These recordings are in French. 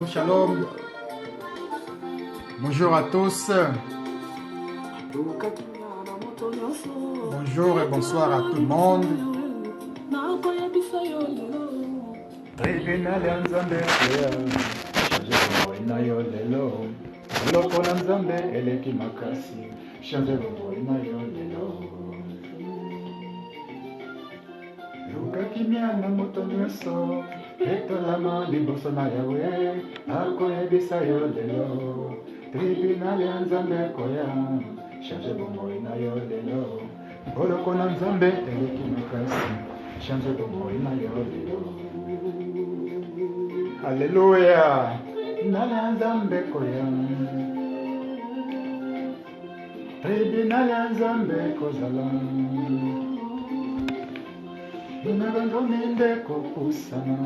Shalom, bonjour à tous, bonjour et bonsoir à tout le monde. Kimia na moto nyonso etolama liboso na yawe akoyebisa yo lelo tribunal ya nzambe koya change bomoi na yo lelo boloko na nzambe eleki makasi change bomoi na yo lelo. Alleluya. Tribunal ya nzambe koya, tribunal ya nzambe kozala Ninagandominde kupusana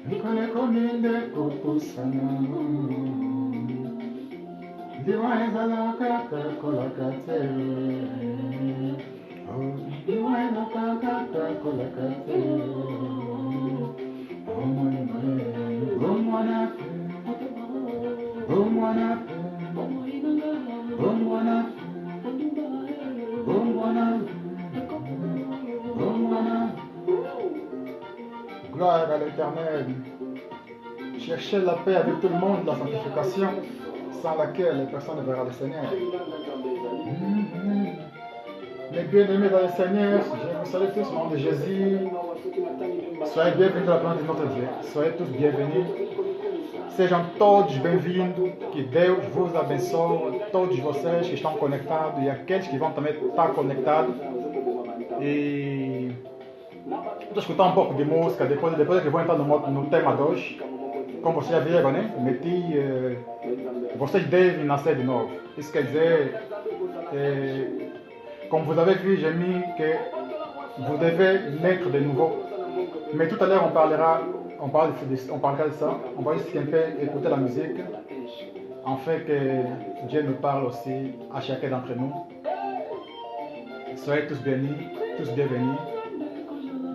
Nikonekominde kupusana Diwa ezalaka kakolaka te Diwa ezalaka kakolaka te Bomwana Bomwana Bomwana Bomwana Gloire à l'Éternel. Cherchez la paix avec tout le monde, la sanctification, sans laquelle personne ne verra le Seigneur. Les bien-aimés dans le Seigneur, je vous salue tous au nom de Jésus. Soyez bienvenus dans la planète de notre Dieu. Soyez tous bienvenus. Sejam todos bem-vindos. Que Deus vos abençoe. Todos vocês que estão conectados e aqueles que vão também estar conectados. E vou escutar um pouco de música, depois que vou entrar no tema 2. Como vocês já viram, né? Vocês devem nascer de novo. Isso quer dizer, comme vous avez vu, j'ai mis que vous devez naître de nouveau. Mais tout à l'heure, on parlera de ça. On va juste un peu écouter la musique, afin que Dieu nous parle aussi à chacun d'entre nous. Soyez tous bénis, tous bienvenus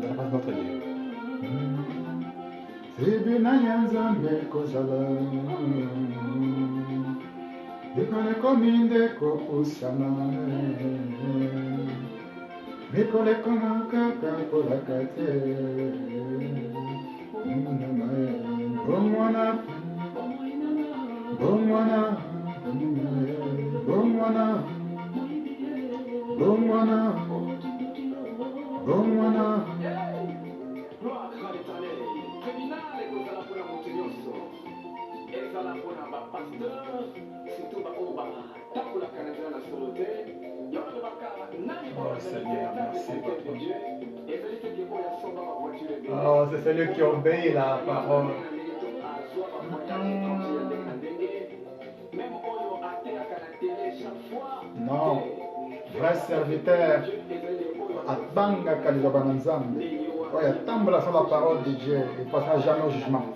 dans la face de notre Dieu. Tribunal ya nzambe kozala Nikonekominde kopusana Nikonekomaka kakolaka te Bomwana Bomwana Bomwana Bomwana Bomwana Oh Seigneur, merci Papa. Oh, c'est celui qui obéit la parole. Non, vrai serviteur, atanga kalizoba na nzambe. Ouais, attendre sur la parole de Dieu, il ne passera jamais au jugement.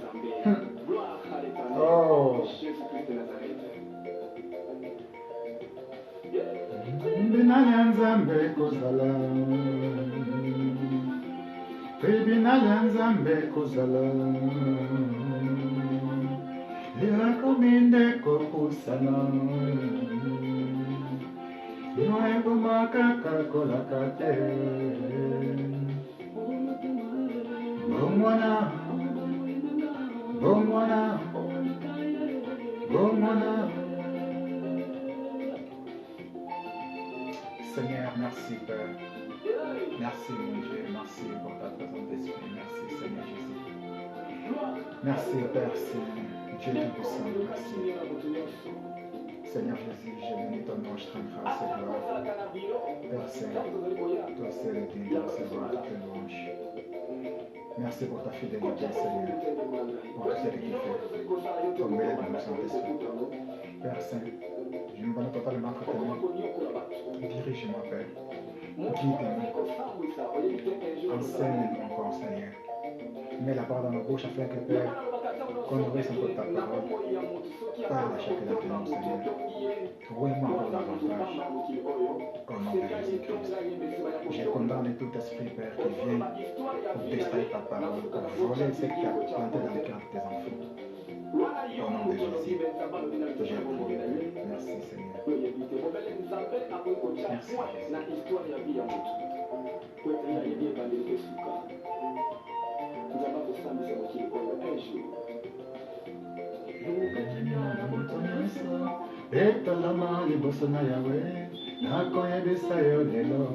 Oh. Tribunal ya nzambe kozala Tribunal ya nzambe kozala Lilakominde kopusana Noegomaka kakolaka te Bomwana Bomwana Bomwana. Seigneur, merci Père. Merci mon Dieu, merci pour ta présence d'esprit. Merci Seigneur Jésus. Merci Père Saint, Dieu Tout-Puissant, merci. Seigneur Jésus, je bénis ton nom, je te rends grâce et gloire. Père Saint, toi seul es digne de recevoir toutes les louanges. Merci pour ta fidélité, Seigneur, pour tout ce que tu fais. Ton meilleur dans le Saint-Esprit. Père Saint, je me donne totalement entre tes mains. Dirige-moi, Père. Guide-moi. Enseigne-nous encore, Seigneur. Mets la parole dans ma bouche afin que, Père, qu'on reste encore ta parole, parle à chacun d'entre nous, Seigneur. Remets encore davantage au nom de Jésus-Christ. J'ai condamné tout esprit, Père, qui vient pour détruire ta parole, pour voler ce que tu as planté dans le cœur de tes enfants. Au nom de Jésus, j'ai prié. Merci, Seigneur. Merci, Etalama liboso na yawe nakoyebisa yo lelo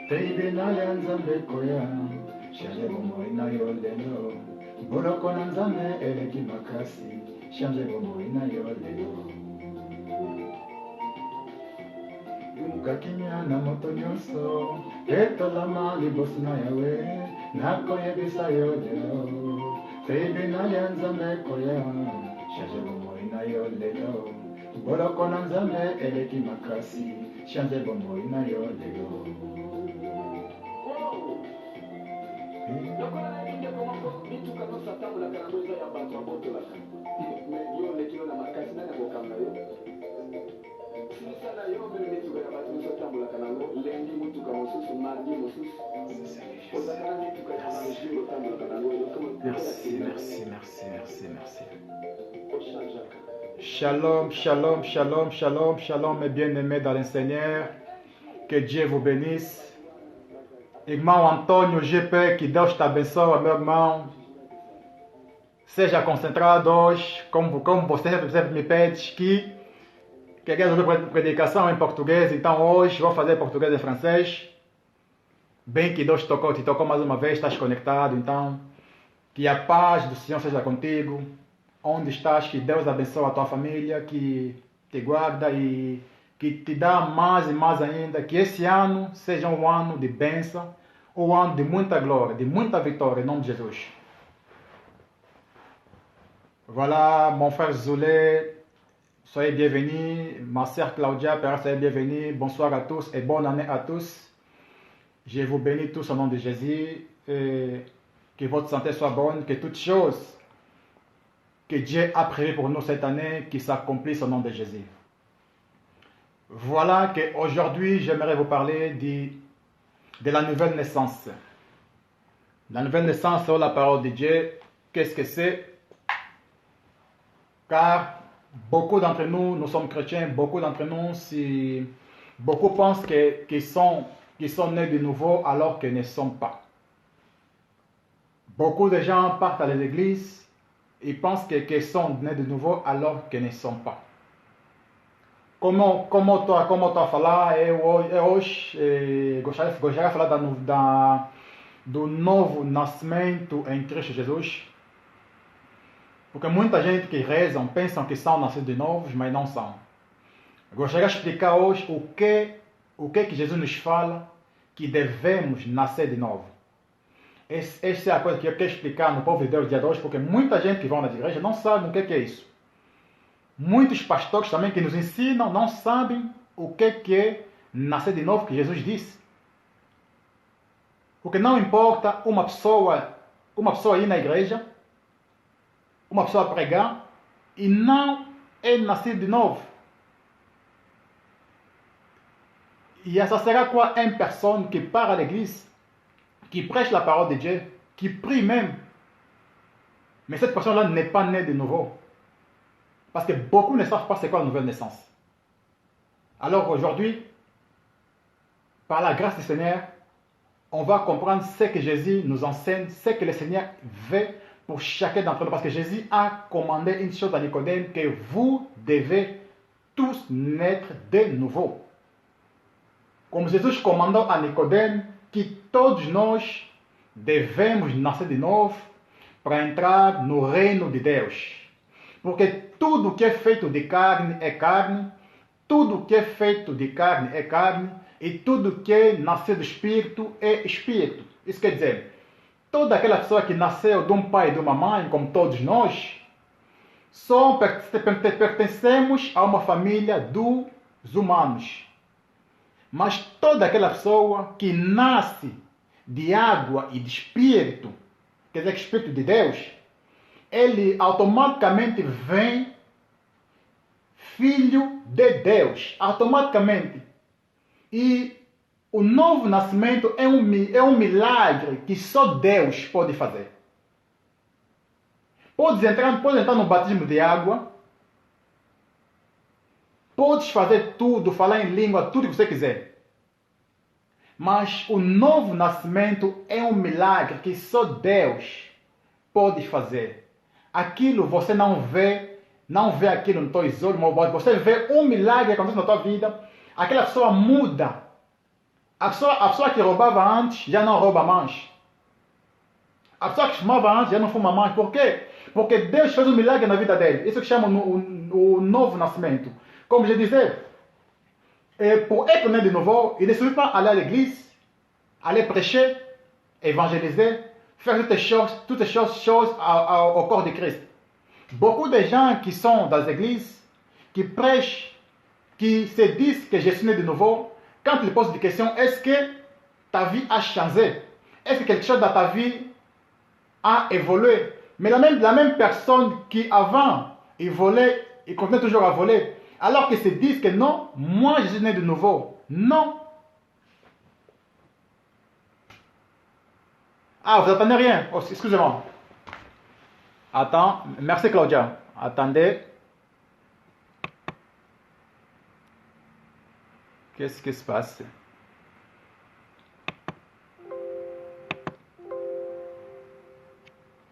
teibina ya nzambe koya change bomoi na yo lelo boloko na nzambe eleki makasi change bomoi na yo lelo kakimia na moto nyonso etalama liboso na yawe nakoyebisa yo lelo teibina ya nzambe koya change bomoi na yo lelo boloko na nzambe eleki makasi change bomoi na yo lelo lokola nayebinde komoko bituka nyonso atambulaka nango eza ya bato abotolaka me yo leki yo na makasi nani akokanga yo silisala yo mbele mituka ya bato nyonso atambulaka nango lendi motuka mosusu mardi mosusu ozaka na mituka ya marejim otambulaka nango merci. Shalom, shalom, shalom, shalom, shalom, mes bien-aimés dans le Seigneur. Que Dieu vous bénisse. Irmão Antônio GP, que Deus te abençoe, meu irmão. Seja concentrado hoje, como você sempre me pede, que quer fazer predicação em português, então hoje vou fazer português e francês. Bem que Deus te tocou mais uma vez, estás conectado, então que a paz do Senhor seja contigo. Onde estás, que Deus abençoe a tua família, que te guarda e que te dá mais e mais ainda, que esse ano seja um ano de bênção, um ano de muita glória, de muita vitória, em nome de Jesus. Voilà, mon frère Zoulé, soyez bienvenus, ma sœur Claudia, Père, soyez bienvenus, bonsoir à tous et bonne année à tous. Je vous bénis tous au nom de Jésus, et que votre santé soit bonne, que toutes choses que Dieu a prévu pour nous cette année, qui s'accomplissent au nom de Jésus. Voilà qu'aujourd'hui, j'aimerais vous parler de la nouvelle naissance. La nouvelle naissance, sur la parole de Dieu, qu'est-ce que c'est? Car beaucoup d'entre nous, nous sommes chrétiens, beaucoup d'entre nous, beaucoup pensent qu'ils sont nés de nouveau alors qu'ils ne sont pas. Beaucoup de gens partent à l'église, ils pensent qu'ils sont nés de nouveau alors qu'ils ne sont pas. Como tu falar, hoje gostaria de falar do novo nascimento em Cristo Jesus. Porque muita gente que rezam pensam que são nascidos de novos, mas não são. Gostaria de explicar hoje o que Jesus nos fala que devemos nascer de novo. Essa é a coisa que eu quero explicar no povo de Deus dia de hoje, porque muita gente que vai nas igrejas não sabe o que é isso. Muitos pastores também que nos ensinam não sabem o que é nascer de novo, que Jesus disse. Porque não importa uma pessoa ir na igreja, uma pessoa pregar, e não é nascido de novo. E essa será quoi une personne qui part à l'église, qui prêche la parole de Dieu, qui prie même. Mais cette personne-là n'est pas née de nouveau. Parce que beaucoup ne savent pas c'est quoi la nouvelle naissance. Alors aujourd'hui, par la grâce du Seigneur, on va comprendre ce que Jésus nous enseigne, ce que le Seigneur veut pour chacun d'entre nous. Parce que Jésus a commandé une chose à Nicodème, que vous devez tous naître de nouveau. Como Jesus comandou a Nicodème que todos nós devemos nascer de novo para entrar no reino de Deus. Porque tudo que é feito de carne é carne, tudo que é feito de carne é carne, e tudo que é nascido do Espírito é Espírito. Isso quer dizer, toda aquela pessoa que nasceu de um pai e de uma mãe, como todos nós, só pertencemos a uma família dos humanos. Mas toda aquela pessoa que nasce de água e de Espírito, quer dizer, Espírito de Deus, ele automaticamente vem filho de Deus. Automaticamente. E o novo nascimento é um milagre que só Deus pode fazer. Podes entrar no batismo de água. Podes fazer tudo, falar em língua, tudo que você quiser. Mas o novo nascimento é um milagre que só Deus pode fazer. Aquilo você não vê aquilo nos teus olhos, mas você vê um milagre que acontece na tua vida. Aquela pessoa muda. A pessoa que roubava antes já não rouba mais. A pessoa que fumava antes já não fuma mais. Por quê? Porque Deus fez um milagre na vida dele. Isso que chama o novo nascimento. Comme je disais, pour être né de nouveau, il ne suffit pas aller à l'église, aller prêcher, évangéliser, faire toutes ces choses au corps de Christ. Beaucoup de gens qui sont dans les églises, qui prêchent, qui se disent que je suis né de nouveau, quand ils posent des questions, est-ce que ta vie a changé? Est-ce que quelque chose dans ta vie a évolué? Mais la même personne qui avant, il volait, il continue toujours à voler. Alors qu'ils se disent que non, moi je suis né de nouveau. Non. Ah, vous n'entendez rien? Oh, excusez-moi. Attends, merci Claudia. Attendez. Qu'est-ce qui se passe?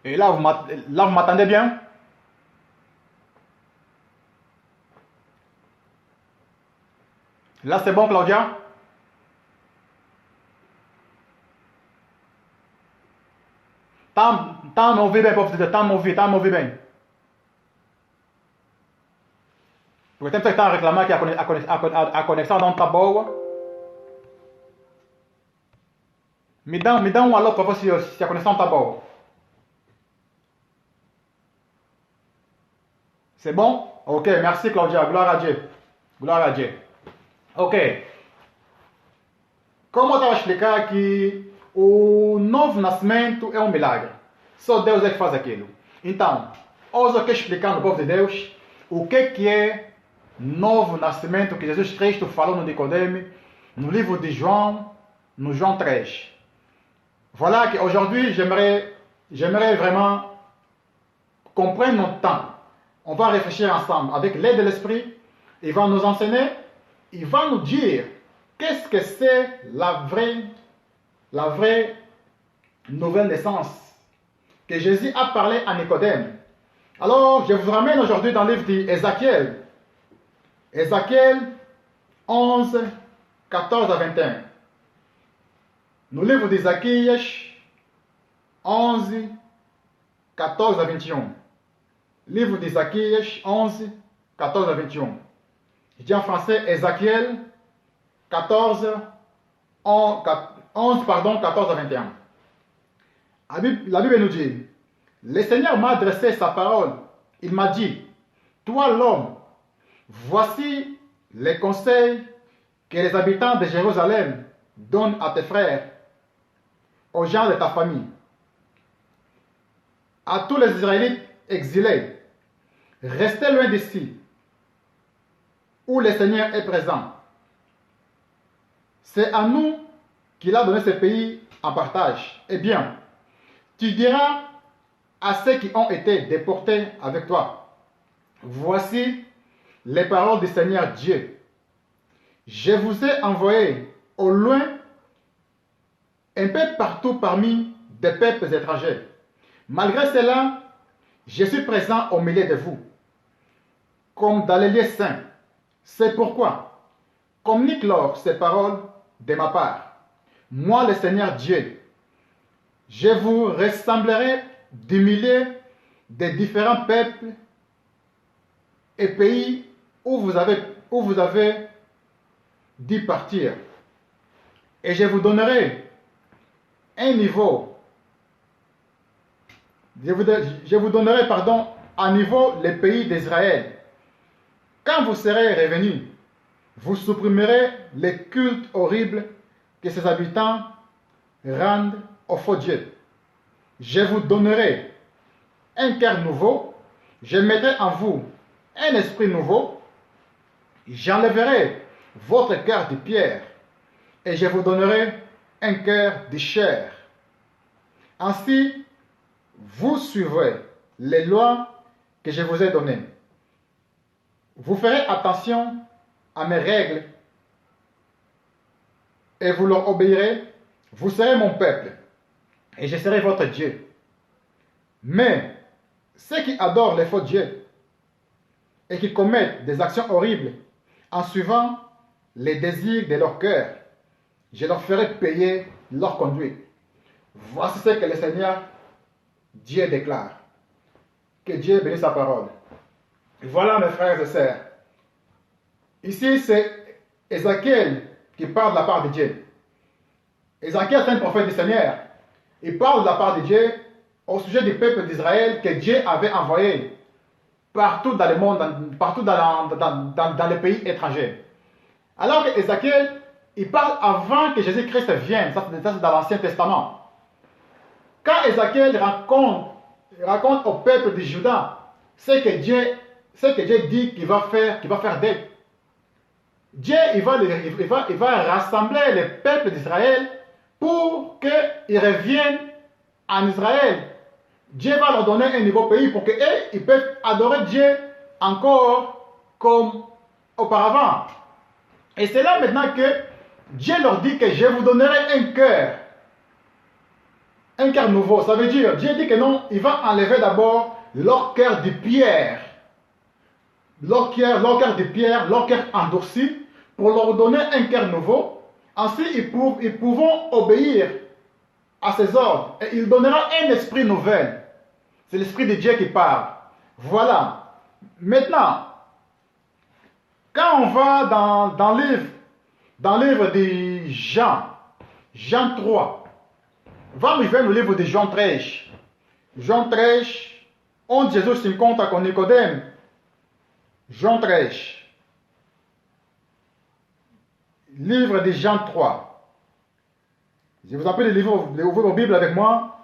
Et là, vous m'attendez bien? Là, c'est bon, Claudia? Tá me ouvir bem, povo de Deus? Tá me ouvir bem? Porque tem pessoas que estão a reclamar que a conexão não está boa. Me dá um alô para ver se a conexão está boa. C'est bon? Ok, merci Claudia, gloire à Dieu. Gloire à Dieu. Ok. Como eu estava a explicar que o novo nascimento é um milagre. Só Deus é que faz aquilo. Então, hoje eu quero explicar no povo de Deus o que é novo nascimento que Jesus Cristo falou no Nicodème, no livro de João, no João 3. Voilà que aujourd'hui j'aimerais vraiment qu'on prenne notre temps. On va réfléchir ensemble avec l'aide de l'Esprit. Il va nous enseigner, il va nous dire qu'est-ce que c'est la vraie nouvelle naissance que Jésus a parlé à Nicodème. Alors, je vous ramène aujourd'hui dans le livre d'Ézéchiel. Ézéchiel 11, 14 à 21. No livro de Isaías 11, 14 à 21. Livre d'Ézéchias 11, 14 à 21. Je dis en français Ézéchiel 11, 14 à 21. La Bible nous dit, le Seigneur m'a adressé sa parole. Il m'a dit, toi l'homme, voici les conseils que les habitants de Jérusalem donnent à tes frères, aux gens de ta famille, à tous les Israélites exilés. Restez loin d'ici, où le Seigneur est présent. C'est à nous qu'il a donné ce pays en partage. Eh bien, tu diras à ceux qui ont été déportés avec toi, voici les paroles du Seigneur Dieu. Je vous ai envoyé au loin, un peu partout parmi des peuples étrangers. Malgré cela, je suis présent au milieu de vous, comme dans les lieux saints. C'est pourquoi communique-leur ces paroles de ma part. Moi, le Seigneur Dieu, je vous rassemblerai du milieu des différents peuples et pays où vous avez dû partir. Et je vous donnerai un niveau. Je vous donnerai, à niveau les pays d'Israël. Quand vous serez revenus, vous supprimerez les cultes horribles que ses habitants rendent aux faux dieux. Je vous donnerai un cœur nouveau, je mettrai en vous un esprit nouveau, j'enlèverai votre cœur de pierre et je vous donnerai un cœur de chair. Ainsi, vous suivrez les lois que je vous ai données. Vous ferez attention à mes règles et vous leur obéirez. Vous serez mon peuple et je serai votre Dieu. Mais ceux qui adorent les faux dieux et qui commettent des actions horribles en suivant les désirs de leur cœur, je leur ferai payer leur conduite. Voici ce que le Seigneur Dieu déclare. Que Dieu bénisse sa parole. Voilà mes frères et sœurs. Ici c'est Ézéchiel qui parle de la part de Dieu. Ézéchiel est un prophète du Seigneur. Il parle de la part de Dieu au sujet du peuple d'Israël que Dieu avait envoyé partout dans le monde, partout dans les pays étrangers. Alors que Ézéchiel, il parle avant que Jésus-Christ vienne. Ça c'est dans l'Ancien Testament. Quand Ézéchiel raconte au peuple de Juda ce que Dieu dit qu'il va faire d'eux. Dieu il va rassembler le peuple d'Israël pour qu'ils reviennent en Israël. Dieu va leur donner un nouveau pays pour qu'ils peuvent adorer Dieu encore comme auparavant. Et c'est là maintenant que Dieu leur dit que je vous donnerai un cœur nouveau. Ça veut dire, Dieu dit que non, il va enlever d'abord leur cœur de pierre. Leur cœur de pierre, leur cœur endurci, pour leur donner un cœur nouveau. Ainsi, ils pourront obéir à ses ordres. Et il donnera un esprit nouvel. C'est l'esprit de Dieu qui parle. Voilà. Maintenant, quand on va dans le livre de Jean 3, vamos ver no livro de João 3. João 3, onde Jesus se encontra com Nicodemo. João 3. Livre de Jean 3. Je vous appelle d'ouvrir vos Bibles avec moi.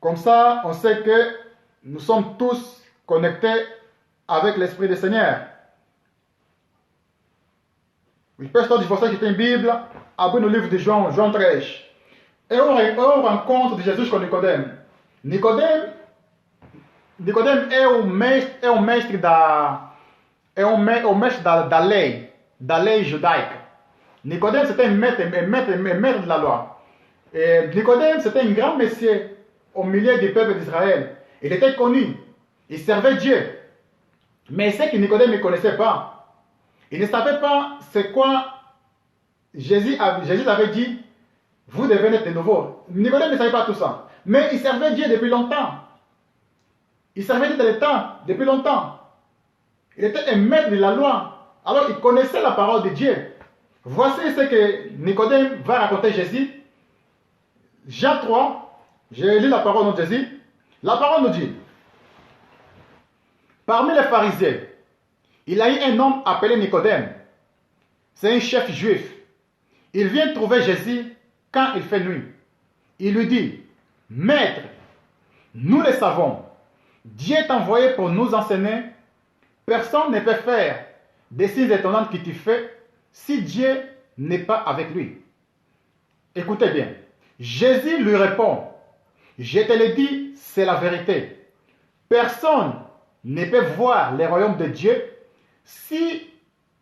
Comme ça, on sait que nous sommes tous connectés avec l'Esprit du Seigneur. Je peço de vocês que têm Bíblia, abrir no livro de João 3. É o encontro de Jesus com Nicodemo. Nicodemo é o mestre da lei judaica. Nicodemo c'était un maître de la loi. Et Nicodème c'était un grand monsieur au milieu du peuple d'Israël. Il était connu, il servait Dieu. Mais ce que Nicodème ne connaissait pas, il ne savait pas c'est quoi Jésus avait dit. Vous devez naître de nouveau. Nicodème ne savait pas tout ça. Mais il servait Dieu depuis longtemps. Il servait Dieu depuis longtemps. Il était un maître de la loi. Alors il connaissait la parole de Dieu. Voici ce que Nicodème va raconter Jésus. Jean 3, j'ai lu la parole de Jésus. La parole nous dit, parmi les pharisiens, il y a eu un homme appelé Nicodème. C'est un chef juif. Il vient trouver Jésus quand il fait nuit. Il lui dit, Maître, nous le savons, Dieu t'a envoyé pour nous enseigner. Personne ne peut faire des signes étonnants que tu fais si Dieu n'est pas avec lui. Écoutez bien. Jésus lui répond, je te le dis, c'est la vérité. Personne ne peut voir le royaume de Dieu si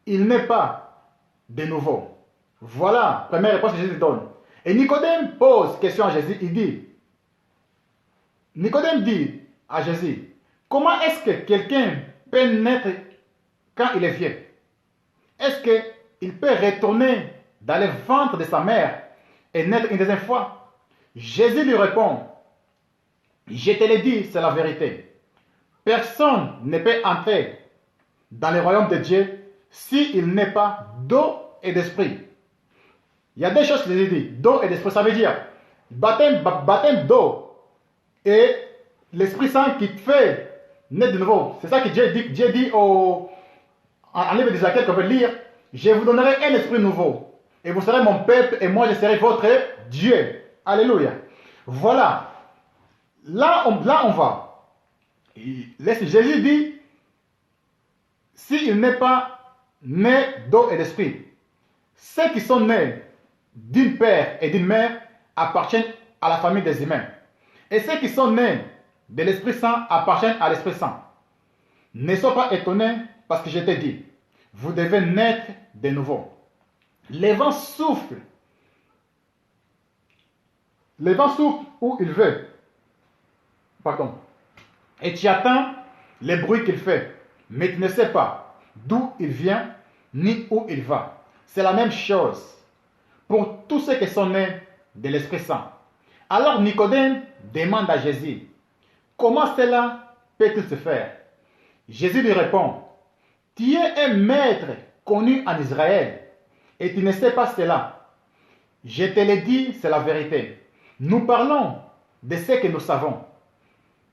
il n'est pas de nouveau. Voilà, première réponse que Jésus donne. Et Nicodème pose question à Jésus, Nicodème dit à Jésus, comment est-ce que quelqu'un peut naître quand il est vieux? Est-ce qu'il peut retourner dans le ventre de sa mère et naître une deuxième fois? Jésus lui répond, je te le dis, c'est la vérité. Personne ne peut entrer dans le royaume de Dieu s'il n'est pas d'eau et d'esprit. Il y a deux choses que Jésus dit, d'eau et d'esprit, ça veut dire baptême d'eau et l'Esprit Saint qui te fait naître de nouveau. C'est ça que Dieu dit en livre d'Ézéchiel qu'on veut lire, je vous donnerai un esprit nouveau et vous serez mon peuple et moi je serai votre Dieu. Alléluia. Voilà. Là on va. Jésus dit, s'il n'est pas né d'eau et d'esprit, ceux qui sont nés d'une père et d'une mère appartiennent à la famille des humains. Et ceux qui sont nés de l'Esprit Saint appartiennent à l'Esprit Saint. Ne sois pas étonné parce que je t'ai dit, vous devez naître de nouveau. Le vent souffle. Le vent souffle où il veut. Pardon. Et tu attends les bruits qu'il fait. Mais tu ne sais pas d'où il vient ni où il va. C'est la même chose pour tous ceux qui sont nés de l'Esprit Saint. Alors Nicodème demande à Jésus, comment cela peut-il se faire? Jésus lui répond, tu es un maître connu en Israël et tu ne sais pas cela. Je te l'ai dit, c'est la vérité. Nous parlons de ce que nous savons.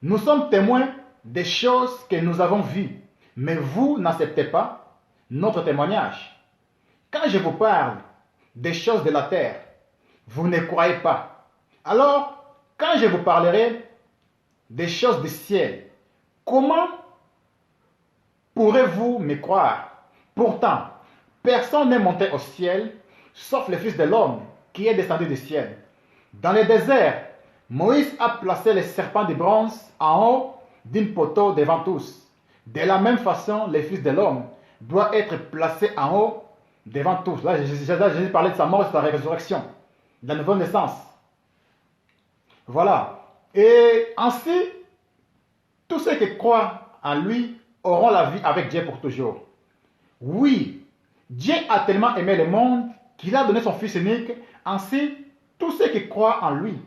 Nous sommes témoins des choses que nous avons vues, mais vous n'acceptez pas notre témoignage. Quand je vous parle des choses de la terre, vous ne croyez pas. Alors, quand je vous parlerai des choses du ciel, comment pourrez-vous me croire? Pourtant, personne n'est monté au ciel, sauf le Fils de l'homme qui est descendu du ciel. Dans le désert, Moïse a placé le serpent de bronze en haut d'un poteau devant tous. De la même façon, le Fils de l'homme doit être placé en haut devant tous. Là, Jésus parlait de sa mort et de sa résurrection, de la nouvelle naissance. Voilà. Et ainsi, tous ceux qui croient en lui auront la vie avec Dieu pour toujours. Oui, Dieu a tellement aimé le monde qu'il a donné son Fils unique. Ainsi, tous ceux qui croient en lui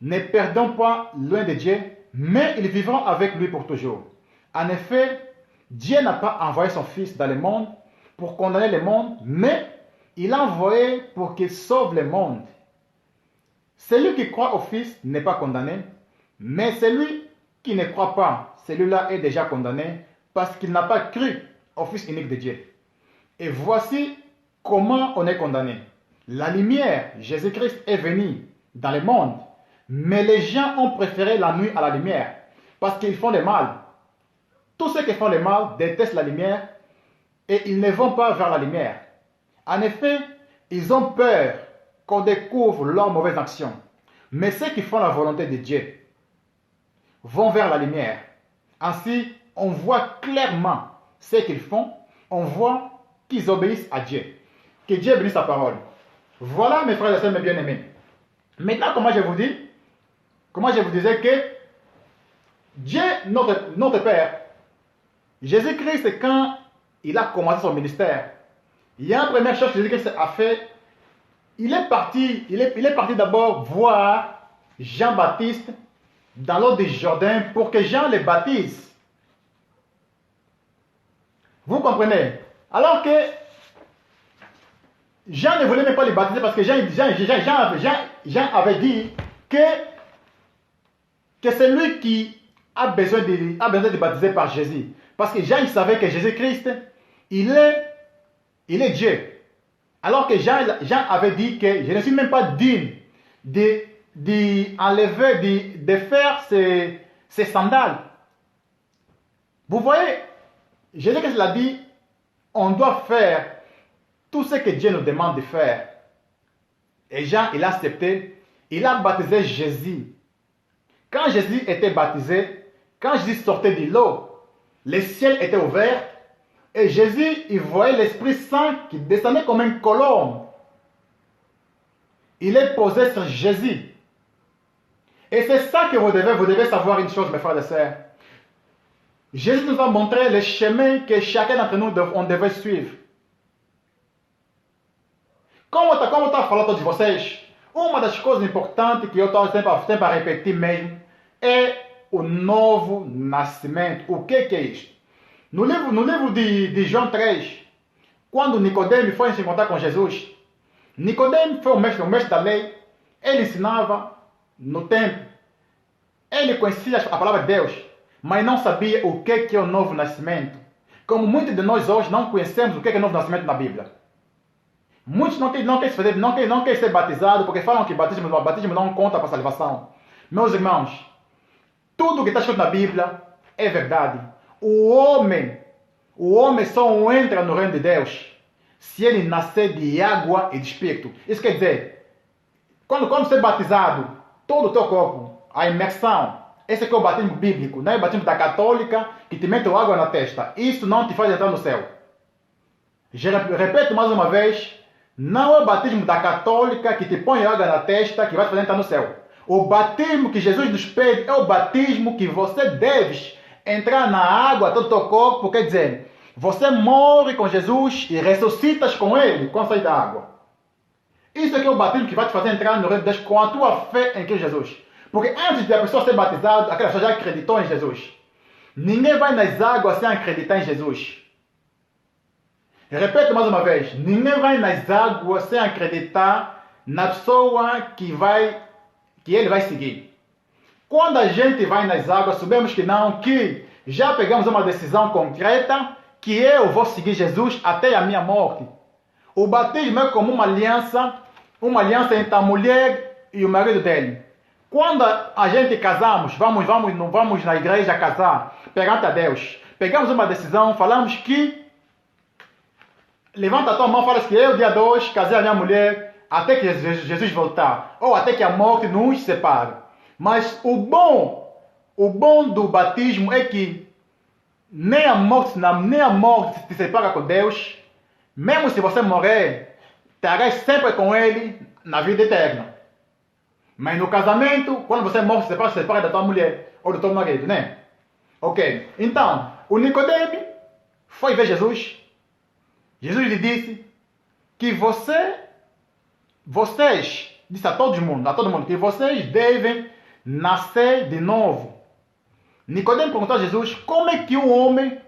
ne perdront pas loin de Dieu, mais ils vivront avec lui pour toujours. En effet, Dieu n'a pas envoyé son Fils dans le monde pour condamner le monde, mais il l'a envoyé pour qu'il sauve le monde. Celui qui croit au Fils n'est pas condamné, mais celui qui ne croit pas, celui-là est déjà condamné parce qu'il n'a pas cru au Fils unique de Dieu. Et voici comment on est condamné. La lumière, Jésus-Christ, est venu dans le monde, mais les gens ont préféré la nuit à la lumière parce qu'ils font le mal. Tous ceux qui font le mal détestent la lumière et ils ne vont pas vers la lumière. En effet, ils ont peur qu'on découvre leurs mauvaises actions. Mais ceux qui font la volonté de Dieu vont vers la lumière. Ainsi, on voit clairement ce qu'ils font, on voit qu'ils obéissent à Dieu. Que Dieu bénisse sa parole. Voilà mes frères et sœurs, mes bien-aimés. Maintenant, comment je vous disais que Dieu, notre Père, Jésus-Christ, quand il a commencé son ministère, il y a une première chose que Jésus-Christ a fait. Il est parti d'abord voir Jean-Baptiste dans l'eau du Jourdain pour que Jean le baptise. Vous comprenez? Alors que Jean ne voulait même pas le baptiser parce que Jean avait dit que c'est lui qui a besoin de baptiser par Jésus. Parce que Jean il savait que Jésus-Christ, il est Dieu. Alors que Jean avait dit que je ne suis même pas digne de faire ses sandales. Vous voyez, Jésus-Christ l'a dit, on doit faire tout ce que Dieu nous demande de faire. Et Jean, il a accepté, il a baptisé Jésus. Quand Jésus était baptisé, quand Jésus sortait de l'eau, le ciel était ouvert et Jésus, il voyait l'Esprit Saint qui descendait comme une colombe. Il est posé sur Jésus. Et c'est ça que vous devez savoir une chose, mes frères et sœurs. Jésus nous a montré le chemin que chacun d'entre nous on devait suivre. Como está falando de vocês, uma das coisas importantes que eu estou sempre a repetir mesmo é o novo nascimento. O que é isto? No livro de João 3, quando Nicodemo foi se encontrar com Jesus, Nicodemo foi o mestre da lei, ele ensinava no templo, ele conhecia a palavra de Deus, mas não sabia o que é o novo nascimento. Como muitos de nós hoje não conhecemos o que é o novo nascimento na Bíblia. Muitos não querem ser batizados porque falam que batismo não conta para a salvação. Meus irmãos, tudo que está escrito na Bíblia É verdade. O homem só entra no reino de Deus se ele nascer de água e de espírito. Isso quer dizer, quando você é batizado, todo o teu corpo, a imersão, esse aqui é o batismo bíblico, não é o batismo da católica que te mete água na testa. Isso não te faz entrar no céu. Repito mais uma vez, não é o batismo da católica que te põe água na testa que vai te fazer entrar no céu. O batismo que Jesus nos pede é o batismo que você deve entrar na água todo o teu corpo, quer dizer, você morre com Jesus e ressuscitas com Ele quando sai da água. Isso aqui é o batismo que vai te fazer entrar no reino de Deus com a tua fé em Cristo Jesus. Porque antes de a pessoa ser batizada, aquela pessoa já acreditou em Jesus. Ninguém vai nas águas sem acreditar em Jesus. Repito mais uma vez, ninguém vai nas águas sem acreditar na pessoa que ele vai seguir. Quando a gente vai nas águas, sabemos que já pegamos uma decisão concreta, que eu vou seguir Jesus até a minha morte. O batismo é como uma aliança entre a mulher e o marido dele. Quando a gente casamos, vamos na igreja casar, perante a Deus, pegamos uma decisão, falamos que levanta a tua mão e fala que eu, dia 2, casei a minha mulher até que Jesus voltar, ou até que a morte nos separe. Mas o bom do batismo é que nem a morte te separa com Deus. Mesmo se você morrer, estarás sempre com Ele na vida eterna. Mas no casamento, quando você morre, você se separa da tua mulher ou do teu marido, né? Ok. Então, o Nicodemo foi ver Jesus. Jesus lhe disse que vocês, disse a todo mundo, que vocês devem nascer de novo. Nicodemo perguntou a Jesus como é que um homem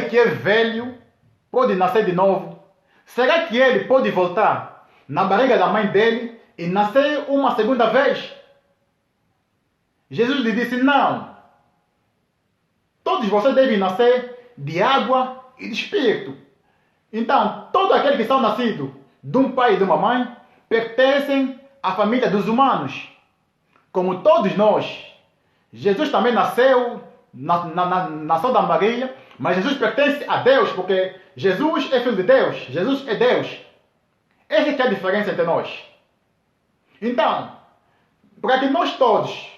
que é velho, pode nascer de novo. Será que ele pode voltar na barriga da mãe dele e nascer uma segunda vez? Jesus lhe disse, não. Todos vocês devem nascer de água e de espírito. Então, todos aqueles que são nascidos de um pai e de uma mãe pertencem à família dos humanos. Como todos nós. Jesus também nasceu nação da Maria, mas Jesus pertence a Deus, porque Jesus é filho de Deus. Jesus é Deus. Essa é a diferença entre nós. Então, para que nós todos,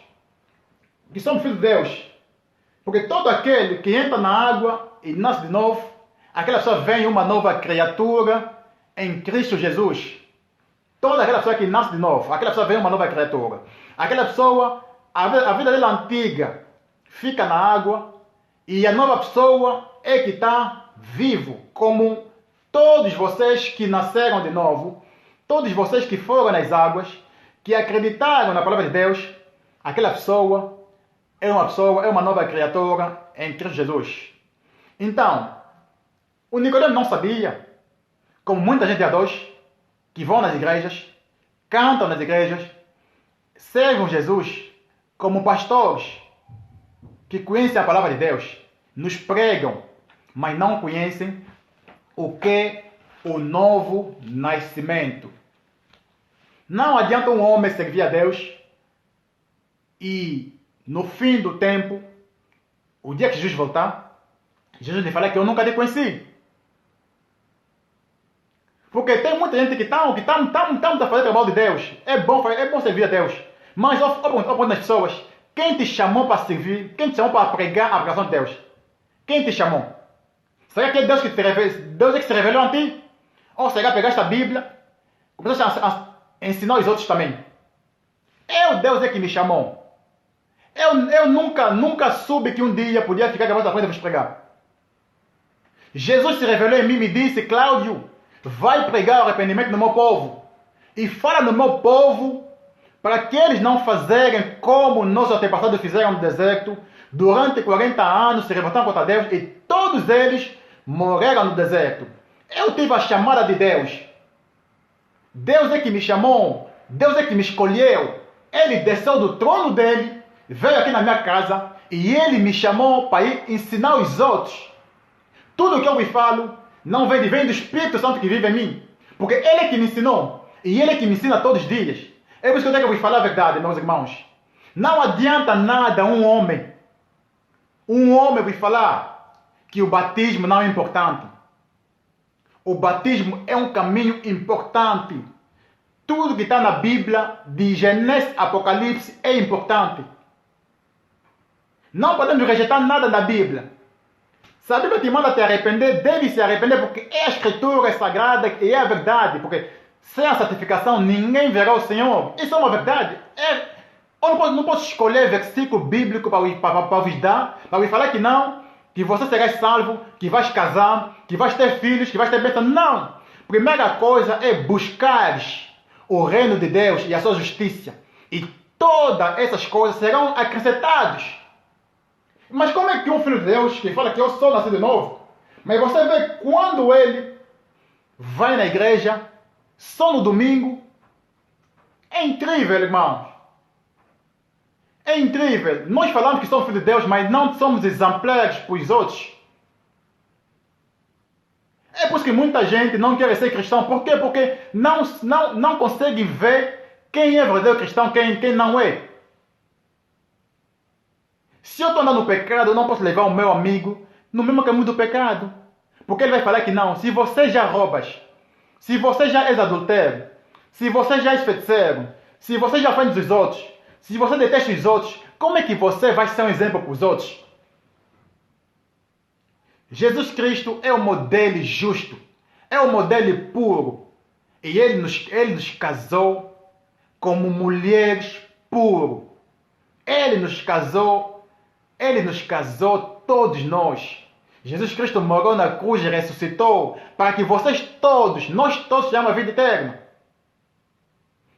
que somos filhos de Deus, porque todo aquele que entra na água e nasce de novo, aquela pessoa vem uma nova criatura em Cristo Jesus. Toda aquela pessoa que nasce de novo, aquela pessoa vem uma nova criatura. Aquela pessoa, a vida dela antiga fica na água e a nova pessoa é que está vivo, como todos vocês que nasceram de novo, todos vocês que foram nas águas, que acreditaram na palavra de Deus, aquela pessoa é uma nova criatura em Cristo Jesus. Então, o Nicodemo não sabia, como muita gente há dois, que vão nas igrejas, cantam nas igrejas, servem Jesus como pastores, que conhecem a palavra de Deus, nos pregam, mas não conhecem o que é o novo nascimento. Não adianta um homem servir a Deus e no fim do tempo, o dia que Jesus voltar, Jesus lhe fala que eu nunca te conheci. Porque tem muita gente que está a fazer o trabalho de Deus. É bom servir a Deus. Mas eu pergunto nas pessoas, quem te chamou para servir? Quem te chamou para pregar a pregação de Deus? Quem te chamou? Será que é Deus que te revelou? Deus é que se revelou a ti? Ou será que pegaste a Bíblia, começaste a ensinar os outros também? Deus é que me chamou. Eu nunca soube que um dia podia ficar gravado da frente e vos pregar. Jesus se revelou em mim e me disse, Cláudio, vai pregar o arrependimento no meu povo. E fala no meu povo para que eles não fazerem como nossos antepassados fizeram no deserto. Durante 40 anos se revoltaram contra Deus e todos eles morreram no deserto. Eu tive a chamada de Deus. Deus é que me chamou. Deus é que me escolheu. Ele desceu do trono dele, veio aqui na minha casa e ele me chamou para ir ensinar os outros. Tudo o que eu me falo não vem do Espírito Santo que vive em mim. Porque ele é que me ensinou. E ele é que me ensina todos os dias. É por isso que eu tenho que vos falar a verdade, meus irmãos. Não adianta nada um homem Um homem vai falar que o batismo não é importante. O batismo é um caminho importante. Tudo que está na Bíblia, de Gênesis a Apocalipse, é importante. Não podemos rejeitar nada da Bíblia. Se a Bíblia te manda te arrepender, deve se arrepender, porque é a Escritura sagrada e é a verdade. Porque sem a santificação, ninguém verá o Senhor. Isso é uma verdade. Eu não posso escolher versículo bíblico para vos dar, para vos falar que não, que você será salvo, que vais casar, que vais ter filhos, que vais ter bênção. Não! Primeira coisa é buscar o reino de Deus e a sua justiça. E todas essas coisas serão acrescentadas. Mas como é que um filho de Deus que fala que eu sou nascido de novo, mas você vê quando ele vai na igreja, só no domingo, é incrível, irmãos. É incrível. Nós falamos que somos filhos de Deus, mas não somos exemplares para os outros. É por isso que muita gente não quer ser cristão. Por quê? Porque não consegue ver quem é verdadeiro cristão, quem não é. Se eu estou andando no pecado, eu não posso levar o meu amigo no mesmo caminho do pecado. Porque ele vai falar que não. Se você já roubas, se você já és adultério, se você já és feiticeiro, se você já ofende os outros, se você detesta os outros, como é que você vai ser um exemplo para os outros? Jesus Cristo é o modelo justo, é o modelo puro. E ele nos casou como mulheres puras. Ele nos casou todos nós. Jesus Cristo morreu na cruz e ressuscitou para que nós todos tenhamos a vida eterna.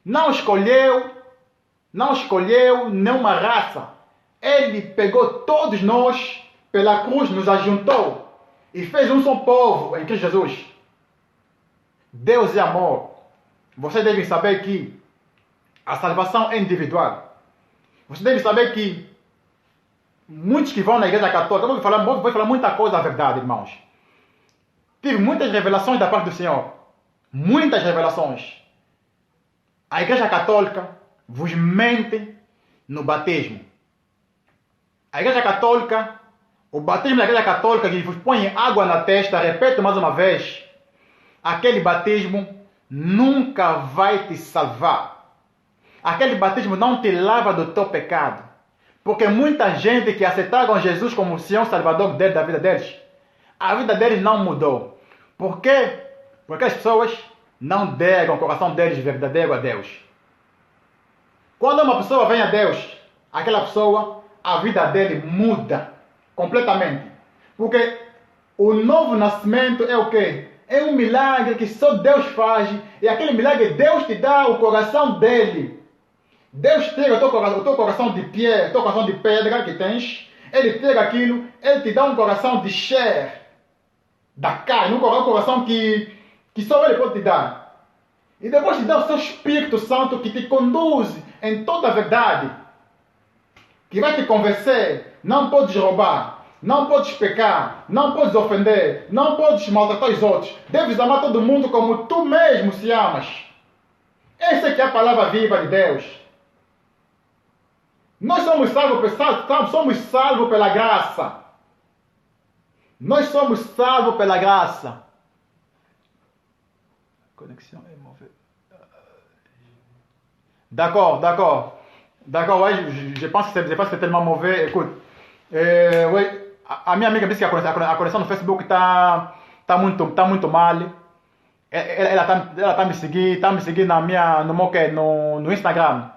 Não escolheu nenhuma raça. Ele pegou todos nós pela cruz, nos ajuntou e fez um só povo em Cristo Jesus. Deus é amor. Você deve saber que a salvação é individual. Você deve saber que muitos que vão na igreja católica, vou falar muita coisa da verdade, irmãos. Tive muitas revelações da parte do Senhor. Muitas revelações. A igreja católica vos mente no batismo. A igreja católica, o batismo da igreja católica que vos põe água na testa, repito mais uma vez, aquele batismo nunca vai te salvar. Aquele batismo não te lava do teu pecado. Porque muita gente que aceitaram Jesus como o Senhor Salvador da vida deles, a vida deles não mudou. Por quê? Porque as pessoas não deram o coração deles verdadeiro a Deus. Quando uma pessoa vem a Deus, aquela pessoa, a vida dele muda completamente. Porque o novo nascimento é o quê? É um milagre que só Deus faz. E aquele milagre, Deus te dá o coração dele. Deus tira o teu coração de pedra que tens. Ele tira aquilo, ele te dá um coração de chair, da carne, um coração que só ele pode te dar. E depois te dá o seu Espírito Santo que te conduz em toda a verdade. Que vai te convencer. Não podes roubar. Não podes pecar. Não podes ofender. Não podes maltratar os outros. Deves amar todo mundo como tu mesmo se amas. Essa é que é a palavra viva de Deus. Nós somos salvos pela graça. Nós somos salvos pela graça. Conexão é mauvais. D'accord. Je pense que c'est tellement mauvais. Écoute, oui, a minha amiga disse que a conexão no Facebook tá muito mal. Ela tá me seguindo, no Instagram.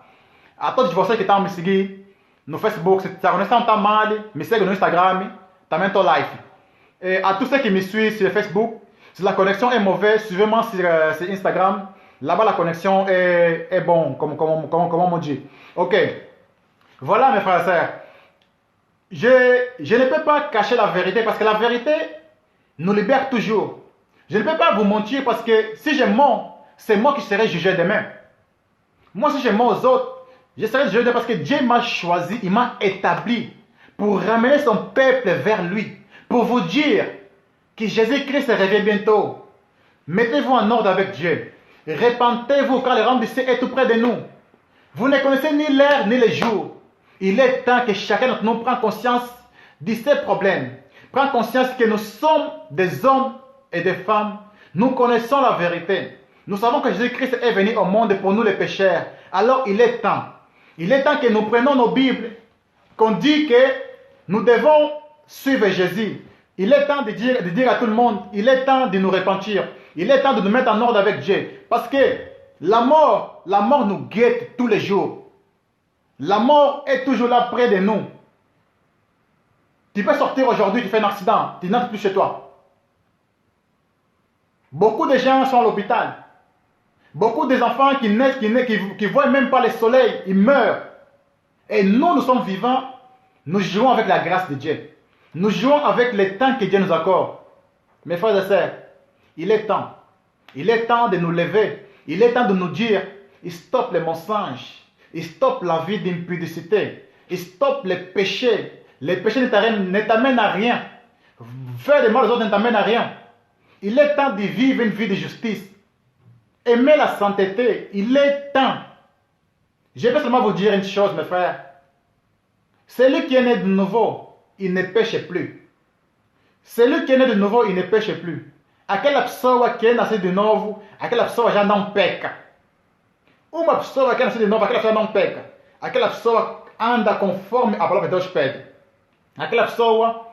A todos vocês que estão me seguindo no Facebook, se a conexão está mal, me segue no Instagram, também estou live. A tous ceux qui me suivent sur Facebook, si la connexion est mauvaise, suivez-moi sur Instagram. Là-bas, la connexion est bonne, comme on dit. Ok. Voilà, mes frères et sœurs. Je ne peux pas cacher la vérité parce que la vérité nous libère toujours. Je ne peux pas vous mentir parce que si je mens, c'est moi qui serai jugé demain. Moi, si je mens aux autres, je serai jugé parce que Dieu m'a choisi, il m'a établi pour ramener son peuple vers lui. Pour vous dire que Jésus-Christ revient bientôt. Mettez-vous en ordre avec Dieu. Repentez-vous car le royaume du ciel est tout près de nous. Vous ne connaissez ni l'heure ni le jour. Il est temps que chacun d'entre nous prenne conscience de ces problèmes. Prends conscience que nous sommes des hommes et des femmes. Nous connaissons la vérité. Nous savons que Jésus-Christ est venu au monde pour nous les pécheurs. Alors il est temps. Il est temps que nous prenions nos Bibles, qu'on dit que nous devons suivre Jésus. Il est temps de dire à tout le monde, il est temps de nous repentir. Il est temps de nous mettre en ordre avec Dieu. Parce que la mort nous guette tous les jours. La mort est toujours là près de nous. Tu peux sortir aujourd'hui, tu fais un accident, tu n'entres plus chez toi. Beaucoup de gens sont à l'hôpital. Beaucoup d'enfants qui naissent, qui ne voient même pas le soleil, ils meurent. Et nous sommes vivants, nous jouons avec la grâce de Dieu. Nous jouons avec le temps que Dieu nous accorde. Mes frères et sœurs, il est temps. Il est temps de nous lever. Il est temps de nous dire, stop les mensonges. Stop la vie d'impudicité. Stop les péchés. Les péchés ne t'amènent à rien. Faire des mal aux autres ne t'amène à rien. Il est temps de vivre une vie de justice. Aimer la sainteté. Il est temps. Je vais seulement vous dire une chose, mes frères. Celui qui est né de nouveau, il ne pêche plus. Celui qui est né de nouveau, il ne pêche plus. Aquela pessoa que é nascida de novo, aquela pessoa já não peca. Uma pessoa que é nascida de novo, aquela pessoa não peca. Aquela pessoa anda conforme a palavra de Deus pede. Aquela pessoa